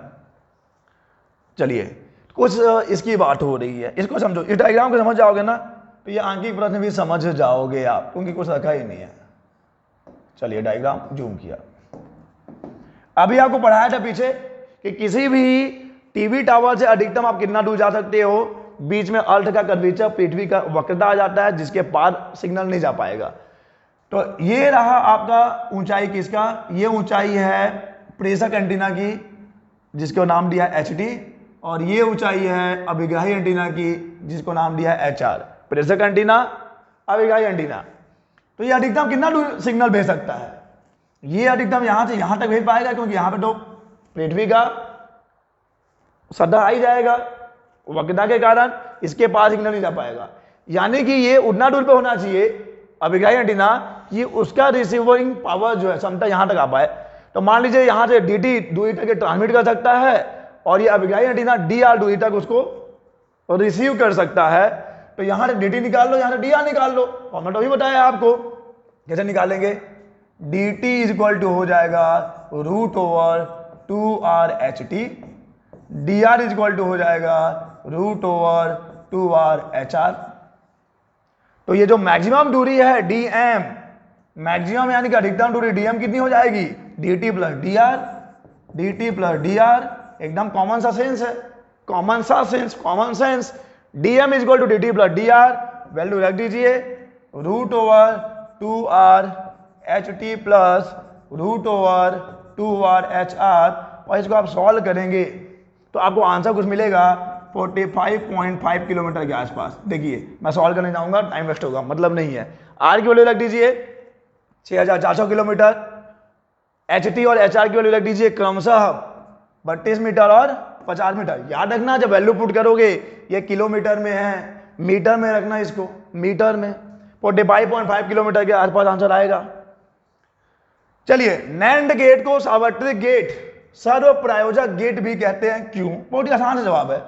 चलिए कुछ इसकी बात हो रही है, इसको समझो। इस डायग्राम को समझ जाओगे ना तो ये आंकिक प्रश्न भी समझ जाओगे आप, क्योंकि कुछ रखा ही नहीं है। चलिए डायग्राम जूम किया। अभी आपको पढ़ाया था पीछे कि किसी भी टीवी टावर से अधिकतम आप कितना दूर जा सकते हो? बीच में अर्थ का कर्वेचर, पृथ्वी का वक्रता आ जाता है, जिसके पार सिग्नल नहीं जा पाएगा। तो ये रहा आपका ऊंचाई किसका? ये ऊंचाई है प्रेषक एंटीना की, जिसको नाम दिया HT, और ये ऊंचाई है अभिग्राही एंटीना की, जिसको नाम दिया है HR। प्रेषक एंटीना, अभिग्राही एंटीना। तो ये अधिकतम कितना दूर सिग्नल भेज सकता है? ये अधिकतम यहां से यहां तक भेज पाएगा, क्योंकि यहां पे तो पृथ्वी का सतह आ ही जाएगा, वक्रता के कारण इसके पास सिग्नल नहीं जा पाएगा। यानी कि ये उतना दूर पे होना चाहिए अभिग्राही एंटीना, ये उसका रिसीविंग पावर जो है क्षमता यहां तक आ पाए। तो मान लीजिए यहां से DT दूरी तक ट्रांसमिट कर सकता है, और ये अभिग्राही एंटीना DR दूरी तक उसको रिसीव कर सकता है। तो यहां से DT निकाल लो, यहां से DR निकाल लो। फॉर्मेट अभी बताया आपको कैसे निकालेंगे। DT इज इक्वल टू हो जाएगा √2RHT, DR is equal to हो जाएगा √2R HR। तो ये जो मैक्सिमम दूरी है DM, मैक्सिमम यानी कि अधिकतम दूरी DM कितनी हो जाएगी? DT plus DR, DT plus DR। एकदम कॉमन सा सेंस है, कॉमन सा sense, common sense. DM is equal to DT plus DR, value रख दीजिए √2RHT प्लस √2RHR, और इसको आप सॉल्व करेंगे तो आपको आंसर कुछ मिलेगा 45.5 किलोमीटर के आसपास। देखिए मैं सॉल्व करने जाऊंगा, टाइम वेस्ट होगा, मतलब नहीं है। R की वैल्यू रख दीजिए 6400 किलोमीटर, HT और HR की वैल्यू रख दीजिए क्रमशः 32 मीटर और 50 मीटर। याद रखना जब वैल्यू पुट करोगे ये किलोमीटर में है, मीटर में रखना इसको, मीटर में। 45.5 किलोमीटर के आसपास आंसर आएगा। चलिए, नैंड गेट को सार्वत्रिक गेट, सर्व प्रायोजक गेट भी कहते हैं। क्यों? बहुत ही आसान सा जवाब है।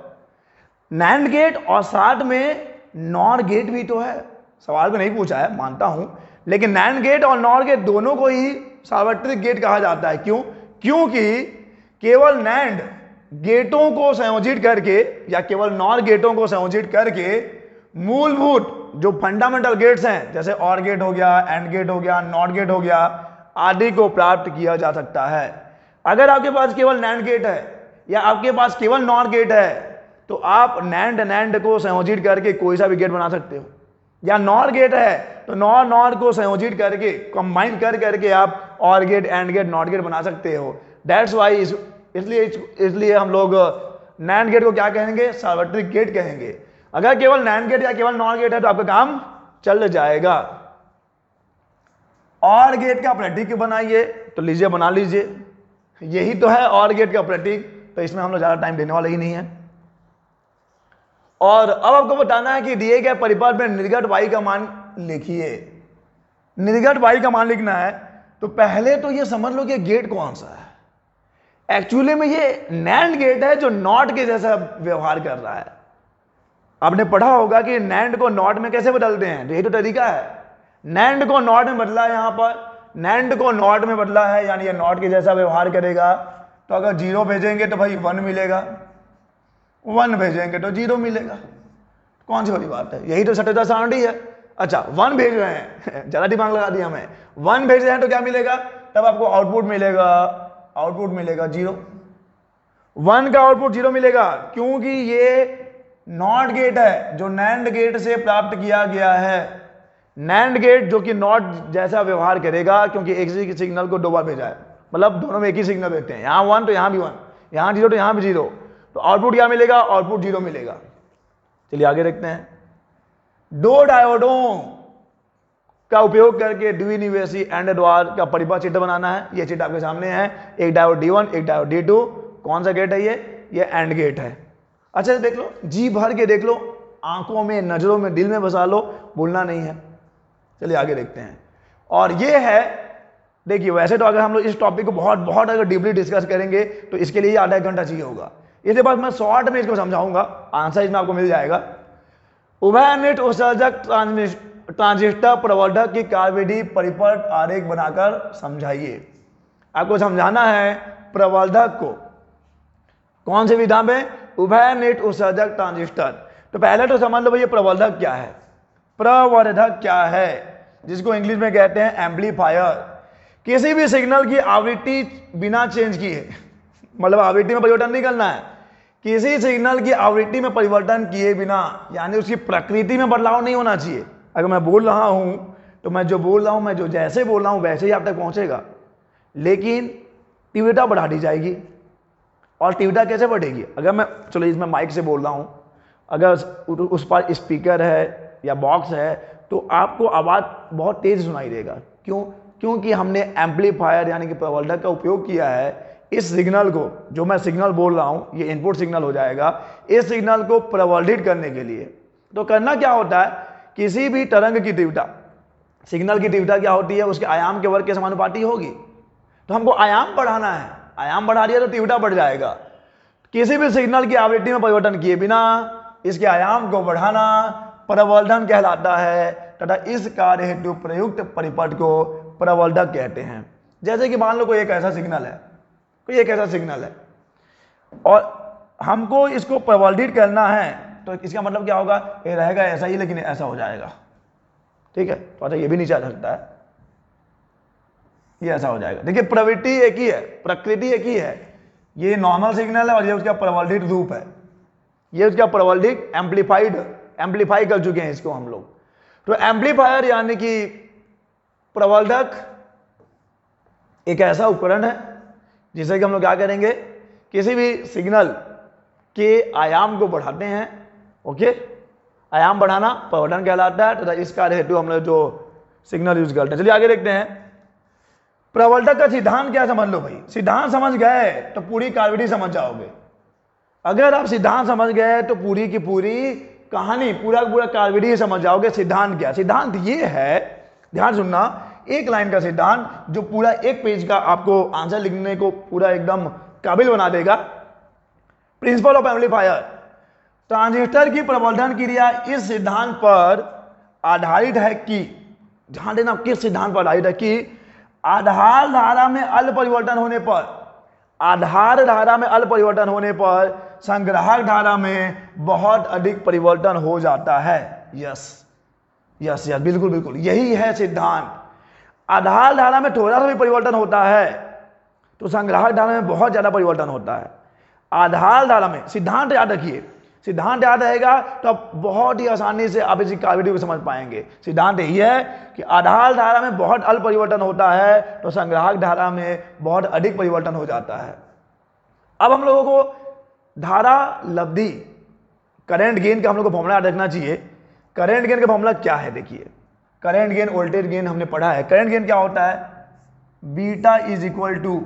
नैंड गेट और साथ में नॉर गेट भी तो है। सवाल को नहीं पूछा है, मानता हूं, लेकिन नैंड गेट और नॉर गेट दोनों को ही सार्वत्रिक गेट कहा जाता है। क्यों? क्योंकि केवल नैंड गेटों को संयोजित करके या केवल नॉर गेटों को संयोजित करके मूलभूत जो फंडामेंटल गेट्स हैं, जैसे ऑर गेट हो गया, एंड गेट हो गया, नॉट गेट हो गया, आदि को प्राप्त किया जा सकता है। अगर आपके पास केवल नैंड गेट है या आपके पास केवल नॉर गेट है, तो आप नैंड को संयोजित करके कोई सा भी गेट बना सकते हो। या नॉर गेट है तो नॉर को संयोजित करके, कंबाइन करके आप or gate, and gate, not gate बना सकते हो। दैट्स वाई इसलिए हम लोग नैंड गेट को क्या कहेंगे? सार्वत्रिक गेट कहेंगे। अगर केवल नैंड गेट या केवल नॉर गेट है तो आपका काम चल जाएगा। और गेट का प्रतीक बनाइए, तो लीजिए बना लीजिए। यही तो है और गेट का प्रतीक, तो इसमें हम लोग ज्यादा टाइम देने वाले ही नहीं है। और अब आपको बताना है कि दिए गए परिपथ में निर्गत वायु का मान लिखिए। निर्गत वायु का मान लिखना है तो पहले तो ये समझ लो कि गेट कौन सा है। एक्चुअली में ये नैंड गेट है जो नॉट के जैसा व्यवहार कर रहा है। आपने पढ़ा होगा कि नैंड को नॉट में कैसे बदलते हैं, तो यही तो तरीका है। नैंड को नॉट में बदला है, यहां पर नैंड को नॉट में बदला है, यानी ये नॉट के जैसा व्यवहार करेगा। तो अगर 0 भेजेंगे तो भाई 1 मिलेगा, 1 भेजेंगे तो 0 मिलेगा। कौन सी बड़ी बात है, यही तो सत्यता सारणी है। अच्छा 1 भेज रहे हैं, ज्यादा दिमाग लगा दिया हमें। 1 भेज रहे हैं तो क्या मिलेगा? तब आपको आउटपुट मिलेगा 0। 1 का आउटपुट 0 मिलेगा, क्योंकि ये नॉट गेट है जो नैंड गेट से प्राप्त किया गया है। नैंड गेट जो कि नॉट जैसा व्यवहार करेगा, क्योंकि एक ही सिग्नल को दो बार भेजा है, मतलब दोनों में एक ही सिग्नल भेजते हैं, यहाँ 1 तो यहाँ भी 1, यहाँ 0 तो यहाँ भी 0, तो आउटपुट क्या मिलेगा, आउटपुट 0 मिलेगा। चलिए आगे देखते हैं। दो डायोडों का उपयोग करके द्विनिवेशी एंड द्वार का परिपथ चित्र बनाना है। ये चित्र आपके सामने है, एक डायोड D1 एक डायोड D2। कौन सा गेट है ये एंड गेट है। अच्छा से देख लो, जी भर के देख लो, आंखों में, नजरों में, दिल में बसा लो, भूलना नहीं है। चलिए आगे देखते हैं। और ये है, देखिए वैसे तो अगर हम लोग इस टॉपिक को बहुत अगर डीपली डिस्कस करेंगे तो इसके लिए आधा 1 घंटा चाहिए होगा। इसके बाद मैं शॉर्ट में इसको समझाऊंगा, आंसर इसमें आपको मिल जाएगा। उभयनिष्ठ उत्सर्जक ट्रांजिस्टर प्रवर्धक की कार्यविधि परिपथ आरेख बनाकर समझाइए। आपको समझाना है प्रवर्धक को कौन सी विधा में, उभयनिष्ठ उत्सर्जक ट्रांजिस्टर। तो पहले तो समझ लो भैया प्रवर्धक क्या है। प्रवर्धक क्या है, जिसको इंग्लिश में कहते हैं एम्पलीफायर। किसी भी सिग्नल की आवृत्ति बिना चेंज किए, मतलब आवृत्ति में परिवर्तन नहीं करना है, किसी सिग्नल की आवृत्ति में परिवर्तन किए बिना, यानी उसकी प्रकृति में बदलाव नहीं होना चाहिए। अगर मैं बोल रहा हूं तो मैं जो बोल रहा हूं, मैं जो जैसे बोल रहा हूं वैसे ही आप तक पहुंचेगा, लेकिन तीव्रता बढ़ा दी जाएगी। और तीव्रता कैसे बढ़ेगी, अगर मैं, चलो इसमें माइक से बोल रहा हूं, अगर उस पर स्पीकर है या बॉक्स है तो आपको आवाज बहुत तेज सुनाई देगा। क्यों? क्योंकि हमने एम्पलीफायर यानी कि प्रवर्धक का उपयोग किया है। इस सिग्नल को, जो मैं सिग्नल बोल रहा हूं, ये इनपुट सिग्नल हो जाएगा, इस सिग्नल को प्रवर्धित करने के लिए। तो करना क्या होता है, किसी भी तरंग की तीव्रता, सिग्नल की तीव्रता क्या होती है, उसके आयाम के वर्ग के समानुपाती होगी। तो हमको आयाम बढ़ाना है, आयाम बढ़ा दिया तो तीव्रता बढ़ जाएगा। किसी भी सिग्नल की आवृत्ति में परिवर्तन किए बिना इसके आयाम को बढ़ाना प्रवर्धन कहलाता है, तथा इस कार्य हेतु प्रयुक्त परिपथ को प्रवर्धक कहते हैं। जैसे कि मान लो कोई एक ऐसा सिग्नल है, कोई एक ऐसा सिग्नल है और हमको इसको प्रवर्धित करना है, तो इसका मतलब क्या होगा, ये रहेगा ऐसा ही लेकिन ऐसा हो जाएगा। ठीक है, तो अच्छा ये भी नहीं चल सकता है, ये ऐसा हो जाएगा। देखिए प्रवृत्ति एक ही है, प्रकृति एक ही है। ये नॉर्मल सिग्नल है और ये उसका प्रवर्धित रूप है, ये उसका प्रवर्धित एम्पलीफाई कर चुके हैं इसको हम लोग। तो एम्पलीफायर यानी कि प्रवर्धक एक ऐसा उपकरण है जिसे कि हम लोग क्या करेंगे, किसी भी सिग्नल के आयाम को बढ़ाते हैं। ओके, आयाम बढ़ाना प्रवर्धन कहलाता है, तथा इस कार्य हेतु हम लोग जो सिग्नल यूज करते हैं। चलिए आगे देखते हैं। प्रवर्धक का सिद्धांत क्या, समझ लो भाई। सिद्धांत समझ गए तो पूरी कार्यविधि समझ जाओगे। अगर आप सिद्धांत समझ गए तो पूरी की पूरी कहानी, पूरा कार्यविधि समझ जाओगे। सिद्धांत क्या, सिद्धांत ये है, ध्यान सुनना, एक लाइन का सिद्धांत जो पूरा एक पेज का आपको आंसर लिखने को पूरा एकदम काबिल बना देगा। प्रिंसिपल ऑफ एम्पलीफायर, ट्रांजिस्टर की प्रवर्धन क्रिया इस सिद्धांत पर आधारित है कि, ध्यान देना, किस सिद्धांत पर आधारित है कि आधार धारा में अल्प परिवर्तन होने पर, आधार धारा में अल्प परिवर्तन होने पर संग्राहक धारा में बहुत अधिक परिवर्तन हो जाता है। यस यस यस, बिल्कुल बिल्कुल, यही है सिद्धांत। आधार धारा में थोड़ा सा भी परिवर्तन होता है तो संग्राहक धारा में बहुत ज्यादा परिवर्तन होता है। आधार धारा में, सिद्धांत याद रखिए, सिद्धांत याद रहेगा तो आप बहुत ही आसानी से आप इसी कार्यविधि को समझ पाएंगे। सिद्धांत यही है कि आधार धारा में बहुत अल्प परिवर्तन होता है तो संग्राहक धारा में बहुत अधिक परिवर्तन हो जाता है। अब हम लोगों को धारा लब्धि, करंट गेन का हम लोग को फॉर्मूला याद रखना चाहिए। करंट गेन का फॉर्मूला क्या है, देखिए, करंट गेन, वोल्टेज गेन हमने पढ़ा है। करंट गेन क्या होता है, beta is equal to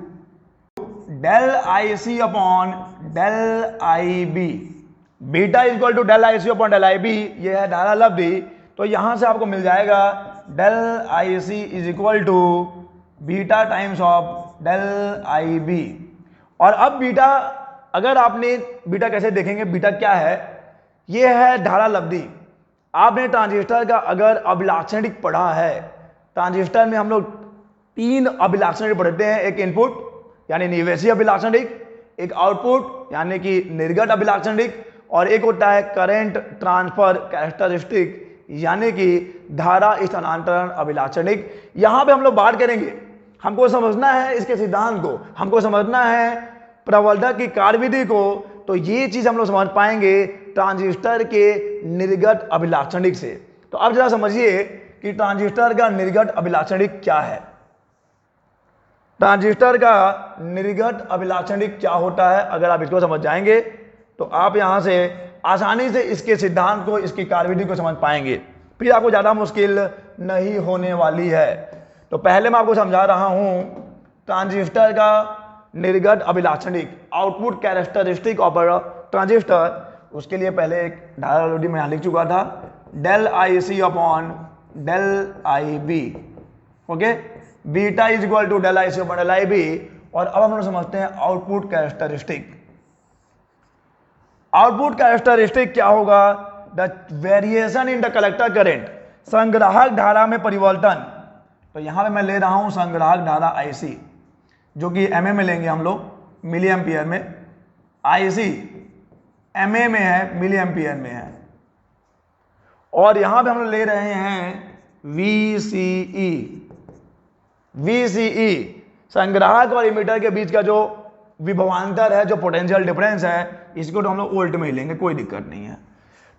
del I C upon del I B. Beta is equal to del I C upon del I B, ये है धारा लब्धि। तो यहां से आपको मिल जाएगा del I C is equal to beta times of del I B. और अब बीटा, अगर आपने बीटा कैसे देखेंगे, बीटा क्या है, ये है धारा लब्धि। आपने ट्रांजिस्टर का अगर अभिलाक्षणिक पढ़ा है, ट्रांजिस्टर में हम लोग 3 अभिलाक्षणिक पढ़ते हैं, एक इनपुट यानी निवेशी अभिलाक्षणिक, एक आउटपुट यानी कि निर्गत अभिलाक्षणिक, और एक होता है करंट ट्रांसफर कैरेक्टरिस्टिक यानी कि धारा स्थानांतरण अभिलाक्षणिक। यहां पे हम लोग बात करेंगे, हमको समझना है इसके सिद्धांत को, हमको समझना है प्रवर्धक की कार्यविधि को, तो ये चीज हम लोग समझ पाएंगे ट्रांजिस्टर के निर्गत अभिलाक्षणिक से। तो अब जरा समझिए कि ट्रांजिस्टर का निर्गत अभिलाक्षणिक क्या है। ट्रांजिस्टर का निर्गत अभिलाक्षणिक क्या होता है, अगर आप इसको समझ जाएंगे तो आप यहां से आसानी से इसके सिद्धांत को, इसकी कार्यविधि को समझ पाएंगे, फिर आपको ज्यादा मुश्किल नहीं होने वाली है। तो पहले मैं आपको समझा रहा हूं ट्रांजिस्टर का निर्गत अभिलाक्षणिक, आउटपुट कैरेक्टरिस्टिक ऑफ ट्रांजिस्टर। उसके लिए पहले एक डायलॉजी में यहां लिख चुका था, del I C upon del I B, okay, beta is equal to del I C upon del I B. और अब हम लोग समझते हैं आउटपुट कैरेक्टरिस्टिक। आउटपुट कैरेक्टरिस्टिक क्या होगा, the variation in the collector current, संग्राहक धारा में परिवर्तन। तो यहां पे मैं ले रहा हूं संग्राहक धारा IC, जो कि एमए में लेंगे हम लोग, मिली एम्पियर में। IC एमए में है, मिली एम्पियर में है। और यहां पे हम लोग ले रहे हैं VCE। VCE संग्राहक और इमीटर के बीच का जो विभवांतर है, जो पोटेंशियल डिफरेंस है, इसको तो हम लोग वोल्ट में ही लेंगे, कोई दिक्कत नहीं है।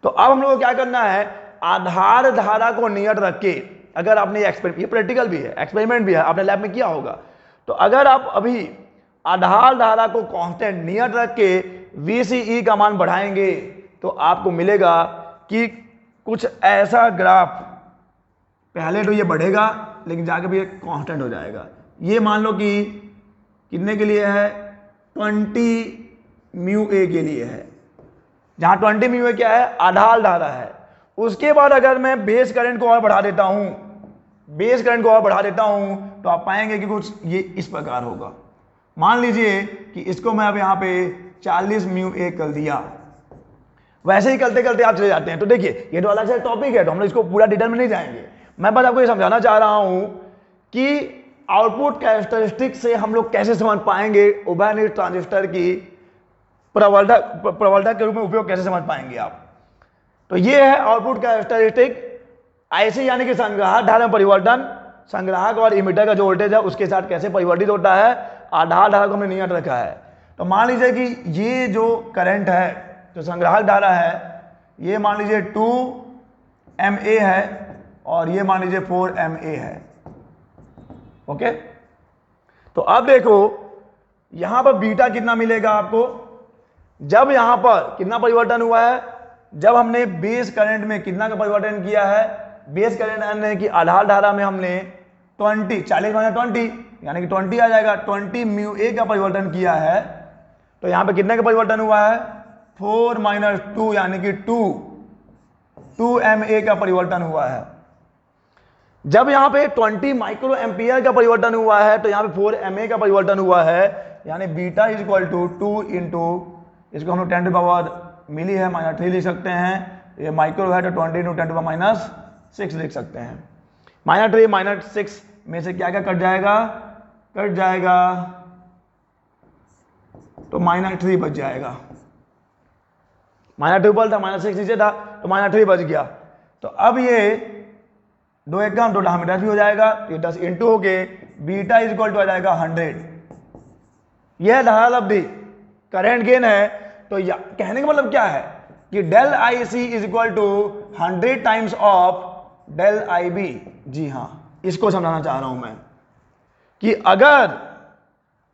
तो अब हम लोग को क्या करना है, आधार धारा को नियत रख के, अगर आपने ये प्रैक्टिकल भी है, एक्सपेरिमेंट भी है, आपने लैब में किया होगा, तो अगर आप अभी आधार धारा को कांस्टेंट नियत रख के VCE का मान बढ़ाएंगे तो आपको मिलेगा कि कुछ ऐसा ग्राफ, पहले तो ये बढ़ेगा लेकिन जाके भी कांस्टेंट हो जाएगा। ये मान लो कि कितने के लिए है, 20 म्यू ए के लिए है, जहां 20 म्यू ए क्या है, आधार धारा है। उसके बाद अगर मैं बेस करंट को और बढ़ा देता हूं, बेस करंट को और बढ़ा देता हूं, तो आप पाएंगे कि कुछ ये इस प्रकार होगा। मान लीजिए कि इसको मैं अब यहां पे 40 म्यू ए कर दिया, वैसे ही करते करते आप चले जाते हैं। तो देखिए ये तो अलग से टॉपिक है, तो हम लोग इसको पूरा डिटेल में नहीं जाएंगे। मैं बस आपको ये समझाना चाह रहा हूं कि आउटपुट कैरेक्टरिस्टिक से हम लोग कैसे समझ पाएंगे उभयनिष्ठ ट्रांजिस्टर की प्रवर्धक के रूप में उपयोग कैसे समझ पाएंगे आप। तो ये है आउटपुट कैरेक्टरिस्टिक IC, यानी कि संग्राहक धारा में परिवर्तन, संग्राहक और इमीटर का जो वोल्टेज है उसके साथ कैसे परिवर्तित होता है, आधार धारा को हमने नियत रखा है। तो मान लीजिए कि ये जो करंट है, जो संग्राहक धारा है, ये मान लीजिए 2 MA है और ये मान लीजिए 4 MA है, ओके। तो अब देखो यहां पर बीटा कितना मिलेगा आपको, जब यहां पर कितना परिवर्तन हुआ है, जब हमने बेस करंट में कितना का परिवर्तन किया है, बेस करंट यानी कि आधार धारा में हमने 20, 40 माइनस 20 यानी कि 20 आ जाएगा, 20 म्यू ए का परिवर्तन किया है। तो यहां पे कितने का परिवर्तन हुआ है, 4 माइनस 2 यानी कि 2 MA का परिवर्तन हुआ है। जब यहां पे 20 माइक्रो एम्पियर का परिवर्तन हुआ है, तो यहां पे 4 MA का परिवर्तन हुआ है, यानी beta is equal to 2 into, इसको हम लोग 10 टू पावर मिली है -3 लिख सकते हैं, ये माइक्रो है तो 20 इंटू 10 टू पावर -6 लिख सकते हैं। -3 -6 में से क्या क्या कट जाएगा, कट जाएगा तो -3 बच जाएगा। -2 ऊपर था, -6 नीचे था, तो -3 बच गया। तो अब ये 2 एक काम, तो 10 भी हो जाएगा, तो ये 10 इंटू हो के बीटा इज इक्वल टू आ जाएगा 100। यह धारा लब्धि करंट गेन है। तो कहने का मतलब क्या है कि del IC is equal to 100 times of del IB। जी हां, इसको समझाना चाह रहा हूं मैं कि अगर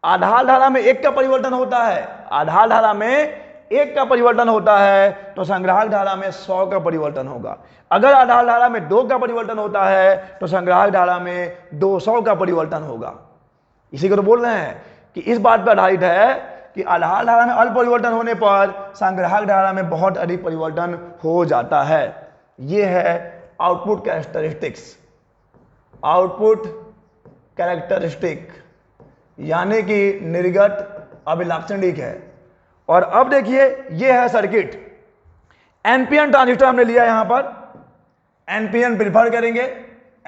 आधार धारा में 1 का परिवर्तन होता है, आधार धारा में 1 का परिवर्तन होता है, तो संग्राहक धारा में 100 का परिवर्तन होगा। अगर आधार धारा में 2 का परिवर्तन होता है, तो संग्राहक धारा में 200 का परिवर्तन होगा। इसी को तो बोल रहे हैं कि इस बात पर आधारित है कि आधार धारा में अल्प परिवर्तन होने पर संग्राहक धारा में बहुत अधिक परिवर्तन हो जाता है। यह है आउटपुट कैरेक्टरिस्टिक्स, आउटपुट कैरेक्टरिस्टिक यानी कि निर्गत अभिलाक्षणिक है। और अब देखिए यह है सर्किट, NPN ट्रांजिस्टर हमने लिया यहां पर, NPN प्रिफर करेंगे,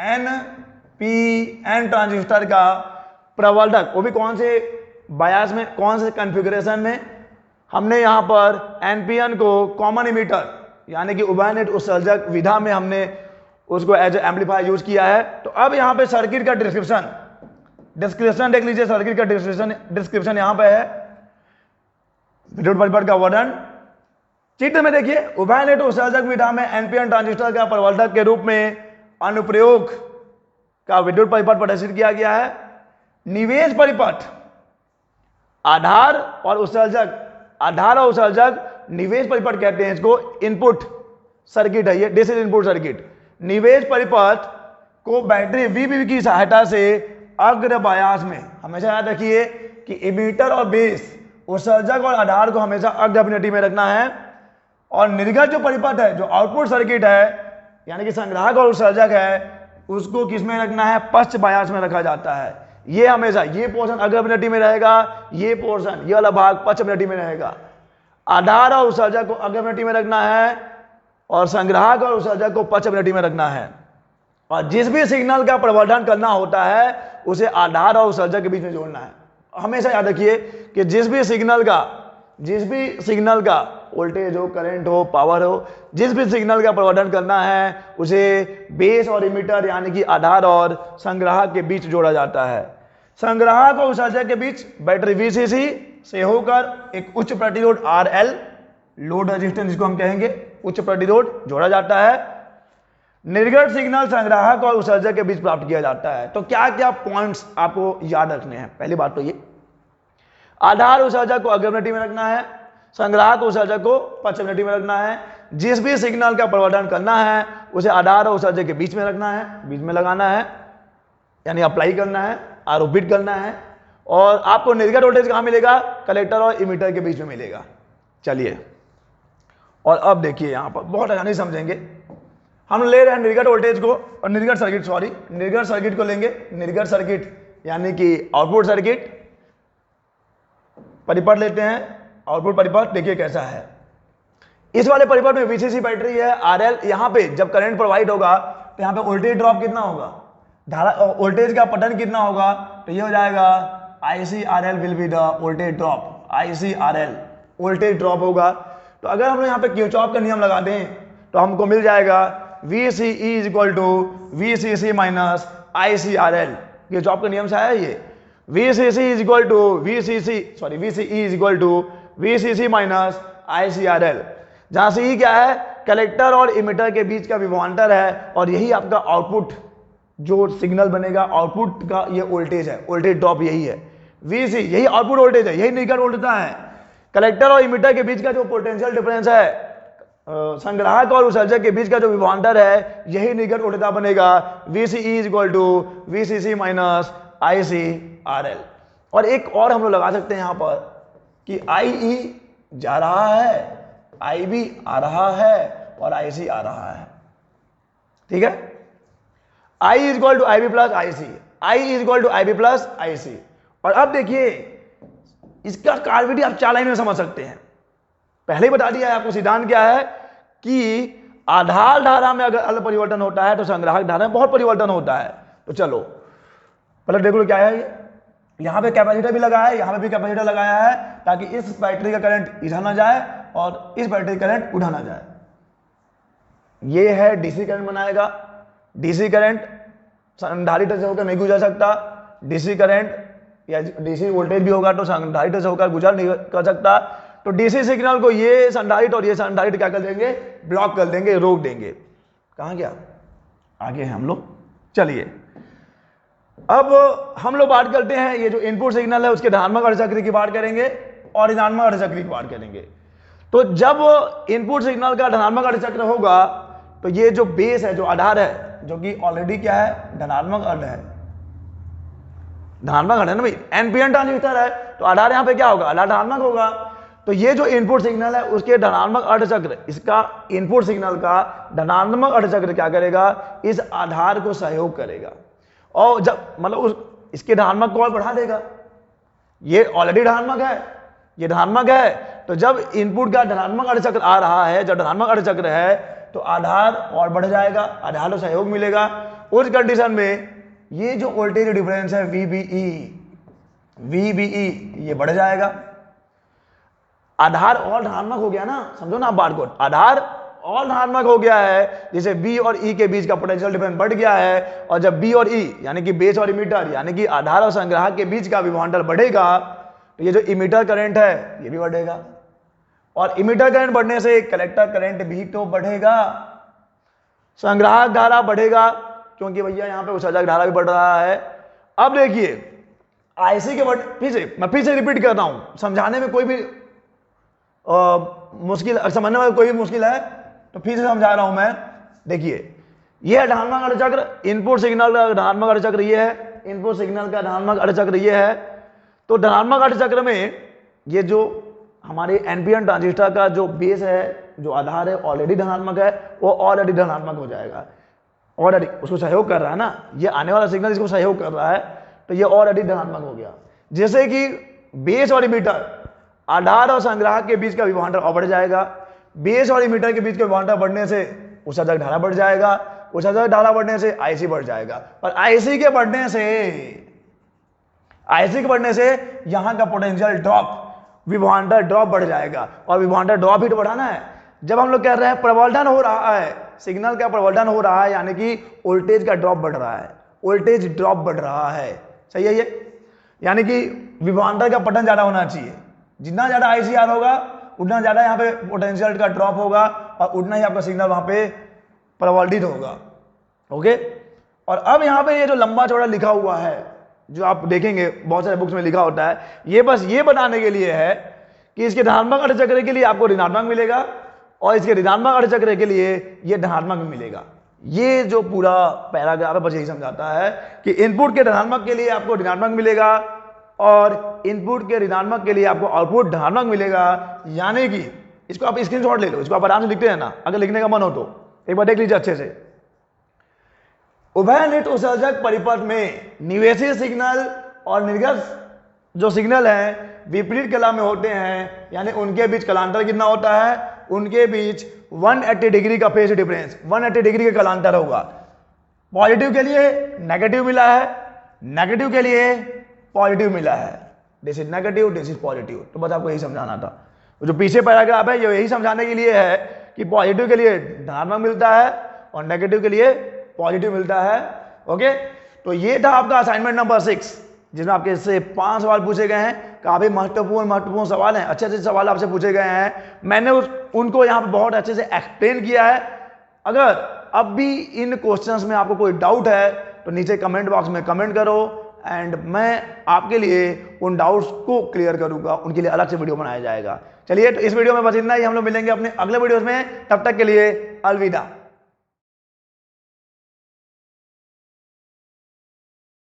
NPN ट्रांजिस्टर का प्रवर्धक, वो भी कौन से बायस में, कौन से कॉन्फ़िगरेशन में, हमने यहां पर NPN को कॉमन इमीटर यानी कि उभयनिष्ठ उत्सर्जक विधा में हमने उसको एज एम्पलीफायर यूज किया है। तो अब यहां पे सर्किट का डिस्क्रिप्शन देख लीजिए, सर्किट का डिस्क्रिप्शन यहां पे है, विद्युत परिपथ का वर्णन, चित्र में देखिए, उभय नेट उत्सर्जक विधा में एनपीएन ट्रांजिस्टर का प्रवर्धक के रूप में अनुप्रयोग का विद्युत परिपथ प्रदर्शित किया गया है। निवेश परिपथ आधार और उत्सर्जक निवेश परिपथ कहते हैं इसको। इनपुट सर्किट है ये, दिस इज इनपुट सर्किट। निवेश परिपथ को बैटरी वीबीबी की सहायता से अग्र बायास में, हमेशा याद रखिए कि इमीटर और बेस, उत्सर्जक और आधार को हमेशा अग्र अभिनति में रखना है, और निर्गत जो परिपथ है, जो आउटपुट सर्किट है, यानी कि संग्राहक और उत्सर्जक है, उसको किस में रखना है? पश्च बायास में रखा जाता है। ये हमेशा ये पोर्शन अग्र अभिनति में रहेगा, ये पोर्शन, ये वाला भाग पश्च अभिनति में रहेगा। आधार और उत्सर्जक को अग्र अभिनति में रखना है और संग्राहक और उत्सर्जक को पश्च अभिनति में रखना है। और जिस भी सिग्नल का प्रवर्धन करना होता है उसे आधार और उत्सर्जक के बीच में जोड़ना है। हमेशा याद रखिए कि जिस भी सिग्नल का वोल्टेज हो, करंट हो, पावर हो, जिस भी सिग्नल का प्रवर्धन करना है उसे बेस और इमीटर यानी कि आधार और संग्राहक के बीच जोड़ा जाता है। संग्राहक और उत्सर्जक के बीच बैटरी वीसीसी से होकर एक उच्च प्रतिरोध आरएल, लोड रेजिस्टेंस जिसको हम कहेंगे, उच्च प्रतिरोध जोड़ा जाता है। निर्गत सिग्नल संग्राहक और उत्सर्जक के बीच प्राप्त किया जाता है। तो क्या क्या पॉइंट्स आपको याद रखने हैं? पहली बात तो ये, आधार उत्सर्जक को अग्र अभिनति में रखना है, संग्राहक उत्सर्जक को पश्च अभिनति में रखना है। जिस भी सिग्नल का प्रवर्धन करना है उसे आधार और उत्सर्जक के बीच में रखना है, बीच में लगाना है, यानी अप्लाई करना है, आरोपित करना है। और आपको निर्गत वोल्टेज कहां मिलेगा? कलेक्टर और इमीटर के बीच में मिलेगा। चलिए, और अब देखिए यहां पर बहुत आसानी समझेंगे। हम ले रहे हैं निर्गत वोल्टेज को और निर्गत सर्किट को लेंगे। निर्गत सर्किट यानी कि आउटपुट सर्किट, परिपथ लेते हैं। आउटपुट परिपथ देखिए कैसा है। इस वाले परिपथ में वीसीसी बैटरी है, आरएल। यहां पे जब करंट प्रोवाइड होगा तो यहां पे वोल्टेज ड्रॉप कितना होगा? धारा वोल्टेज का पतन कितना होगा? तो ये हो जाएगा ICRL will be the voltage drop. ICRL voltage drop होगा। तो अगर हम यहाँ पे किरचॉफ का नियम लगा दें तो हमको मिल जाएगा VCE is equal to VCC minus ICRL। Kirchhoff का नियम से आया ये। VCE is equal to VCC minus ICRL, जहां से ही क्या है? कलेक्टर और इमीटर के बीच का विभवांतर है, और यही आपका आउटपुट जो सिग्नल बनेगा, आउटपुट का ये वोल्टेज है, वोल्टेज ड्रॉप यही है। VC यही आउटपुट वोल्टेज है, यही निर्गत वोल्टेज है। कलेक्टर और इमीटर के बीच का जो पोटेंशियल डिफरेंस है, संग्राहक और उत्सर्जक के बीच का जो विभवांतर है, यही निर्गत वोल्टेज बनेगा। VCE is equal to VCC minus ICRL। और एक और हम लोग लगा सकते हैं यहां पर कि IE जा रहा है, IB आ रहा है और IC आ रहा है। ठीक है, I is equal to IB plus IC, I is equal to IB plus IC। और अब देखिए इसका कार्य विधि आप 4 लाइन में समझ सकते हैं। पहले ही बता दिया है आपको सिद्धांत क्या है कि आधार धारा में अगर अल्प परिवर्तन होता है तो संग्राहक धारा में बहुत परिवर्तन होता है। तो चलो पहले देख लो क्या है ये। यहां पे कैपेसिटर भी लगाया है, यहां पे भी कैपेसिटर लगाया है, ताकि इस बैटरी का करंट इधर ना जाए और इस बैटरी का करंट उधर ना जाए। ये है डीसी करंट बनाएगा। डीसी करंट संधारित्र से होकर नहीं गुजर सकता। डीसी करंट या डीसी वोल्टेज भी होगा तो संधारित्र से होकर गुजर नहीं कर सकता। तो डीसी सिग्नल को ये संधारित्र और ये संधारित्र क्या कर देंगे? ब्लॉक कर देंगे, रोक देंगे। कहां गया? आगे हैं हम लोग। चलिए अब हम लोग बात करते हैं, ये जो इनपुट सिग्नल है उसके धनात्मक अर्धचक्र की बात करेंगे और ऋणात्मक अर्धचक्र की बात करेंगे। तो जब इनपुट सिग्नल का धनात्मक अर्धचक्र होगा तो ये जो बेस है, जो आधार है, जो कि ऑलरेडी क्या है? धनात्मक अर्ध है। धनात्मक अर्ध है ना भाई, एनपीएन ट्रांजिस्टर है, तो आधार यहां पे क्या होगा? आधार धनात्मक होगा। तो ये जो इनपुट सिग्नल है उसके धनात्मक अर्धचक्र, इसका इनपुट सिग्नल का धनात्मक अर्धचक्र क्या करेगा? इस आधार को सहयोग करेगा और जब मतलब इसके धनात्मक को और बढ़ा देगा। ये ऑलरेडी धनात्मक है, ये धनात्मक है, तो जब इनपुट का धनात्मक अर्धचक्र आ रहा है, जब धनात्मक अर्धचक्र है तो आधार और बढ़ जाएगा, आधार को सहयोग मिलेगा। उस कंडीशन में ये जो वोल्टेज डिफरेंस है VBE ये बढ़ जाएगा। आधार और धनात्मक हो गया ना, समझो ना आप बात को। आधार और धनात्मक हो गया है, जैसे B और E के बीच का पोटेंशियल डिफरेंस बढ़ गया है, और जब B और E यानी कि बेस और इमीटर यानी कि आधार और संग्राहक के बीच का विभवांतर बढ़ेगा तो ये जो इमीटर करंट है ये भी बढ़ेगा। और इमीटर करंट बढ़ने से कलेक्टर करंट भी तो बढ़ेगा, संग्राहक धारा बढ़ेगा, क्योंकि भैया यहाँ पे उत्सर्जक धारा भी बढ़ रहा है। अब देखिए आईसी के मैं फिर से रिपीट कर रहा हूं, समझाने में कोई भी मुश्किल, समझने में कोई भी मुश्किल है तो फिर से समझा रहा हूं मैं। देखिए यह धनात्मक अर्धचक्र, इनपुट सिग्नल का धनात्मक अर्धचक्र ये है, इनपुट सिग्नल का धनात्मक अर्धचक्र ये है। तो धनात्मक अर्धचक्र में ये जो हमारे एनपीएन ट्रांजिस्टर का जो बेस है, जो आधार है, ऑलरेडी धनात्मक है, वो ऑलरेडी धनात्मक हो जाएगा। ऑलरेडी उसको सहयोग कर रहा है ना, ये आने वाला सिग्नल इसको सहयोग कर रहा है, तो ये ऑलरेडी धनात्मक हो गया। जैसे कि बेस और इमीटर, आधार और संग्राहक के बीच का विभवांतर और बढ़ जाएगा। बेस और इमीटर के बीच का विभवांतर बढ़ने से उत्सर्जक धारा बढ़ जाएगा, उत्सर्जक धारा बढ़ने से आईसी बढ़ जाएगा। और आईसी के बढ़ने से यहां का पोटेंशियल ड्रॉप, विभवांतर ड्रॉप बढ़ जाएगा। और विभवांतर ड्रॉप ही तो बढ़ाना है। जब हम लोग कह रहे हैं प्रवर्धन हो रहा है, सिग्नल का प्रवर्धन हो रहा है, यानी कि वोल्टेज का ड्रॉप बढ़ रहा है, वोल्टेज ड्रॉप बढ़ रहा है, सही है ये, यानी कि विभवांतर का पठन ज्यादा होना चाहिए। जितना ज्यादा आईसीआर होगा उतना ज्यादा यहाँ पे पोटेंशियल का ड्रॉप होगा और उतना ही आपका सिग्नल वहां पे प्रवर्धित होगा। ओके, और अब यहाँ पे ये जो लंबा चौड़ा लिखा हुआ है, जो आप देखेंगे बहुत सारे बुक्स में लिखा होता है, ये बस ये बताने के लिए है कि इसके धनात्मक अर्धचक्र के लिए आपको ऋणात्मक मिलेगा और इसके ऋणात्मक अर्धचक्र के लिए ये धनात्मक मिलेगा। ये जो पूरा पैराग्राफ है बस यही समझाता है कि इनपुट के धनात्मक के लिए आपको ऋणात्मक मिलेगा और इनपुट के ऋणात्मक के लिए आपको आउटपुट धनात्मक मिलेगा। यानी कि इसको आप स्क्रीनशॉट ले लो, इसको आप आराम से लिखते हैं ना, अगर लिखने का मन हो तो एक बार देख लीजिए अच्छे से। उभयनिष्ठ उत्सर्जक परिपथ में निवेशित सिग्नल और निर्गत जो सिग्नल है विपरीत कला में होते हैं, यानी उनके बीच कलांतर कितना होता है, उनके बीच 180 डिग्री का फेज डिफरेंस, 180 डिग्री का कलांतर होगा। पॉजिटिव के लिए नेगेटिव मिला है, नेगेटिव के लिए पॉजिटिव मिला है, this is negative, this is positive. तो बस आपको यही समझाना था। जो पीछे पैराग्राफ है ये यही समझाने के लिए है कि पॉजिटिव के लिए धनात्मक मिलता है और नेगेटिव के लिए पॉजिटिव मिलता है। ओके, तो ये था आपका असाइनमेंट नंबर 6, जिसमें आपके से 5 सवाल पूछे गए हैं। काफी महत्वपूर्ण सवाल हैं, अच्छे अच्छे सवाल आपसे पूछे गए हैं। मैंने उनको यहाँ पे बहुत अच्छे से एक्सप्लेन किया है। अगर अब भी इन क्वेश्चंस में आपको कोई डाउट है तो नीचे कमेंट बॉक्स में कमेंट करो एंड मैं आपके लिए उन डाउट्स को क्लियर करूंगा, उनके लिए अलग से वीडियो बनाया जाएगा। चलिए, तो इस वीडियो में बस इतना ही। हम लोग मिलेंगे अपने अगले वीडियोस में, तब तक के लिए अलविदा।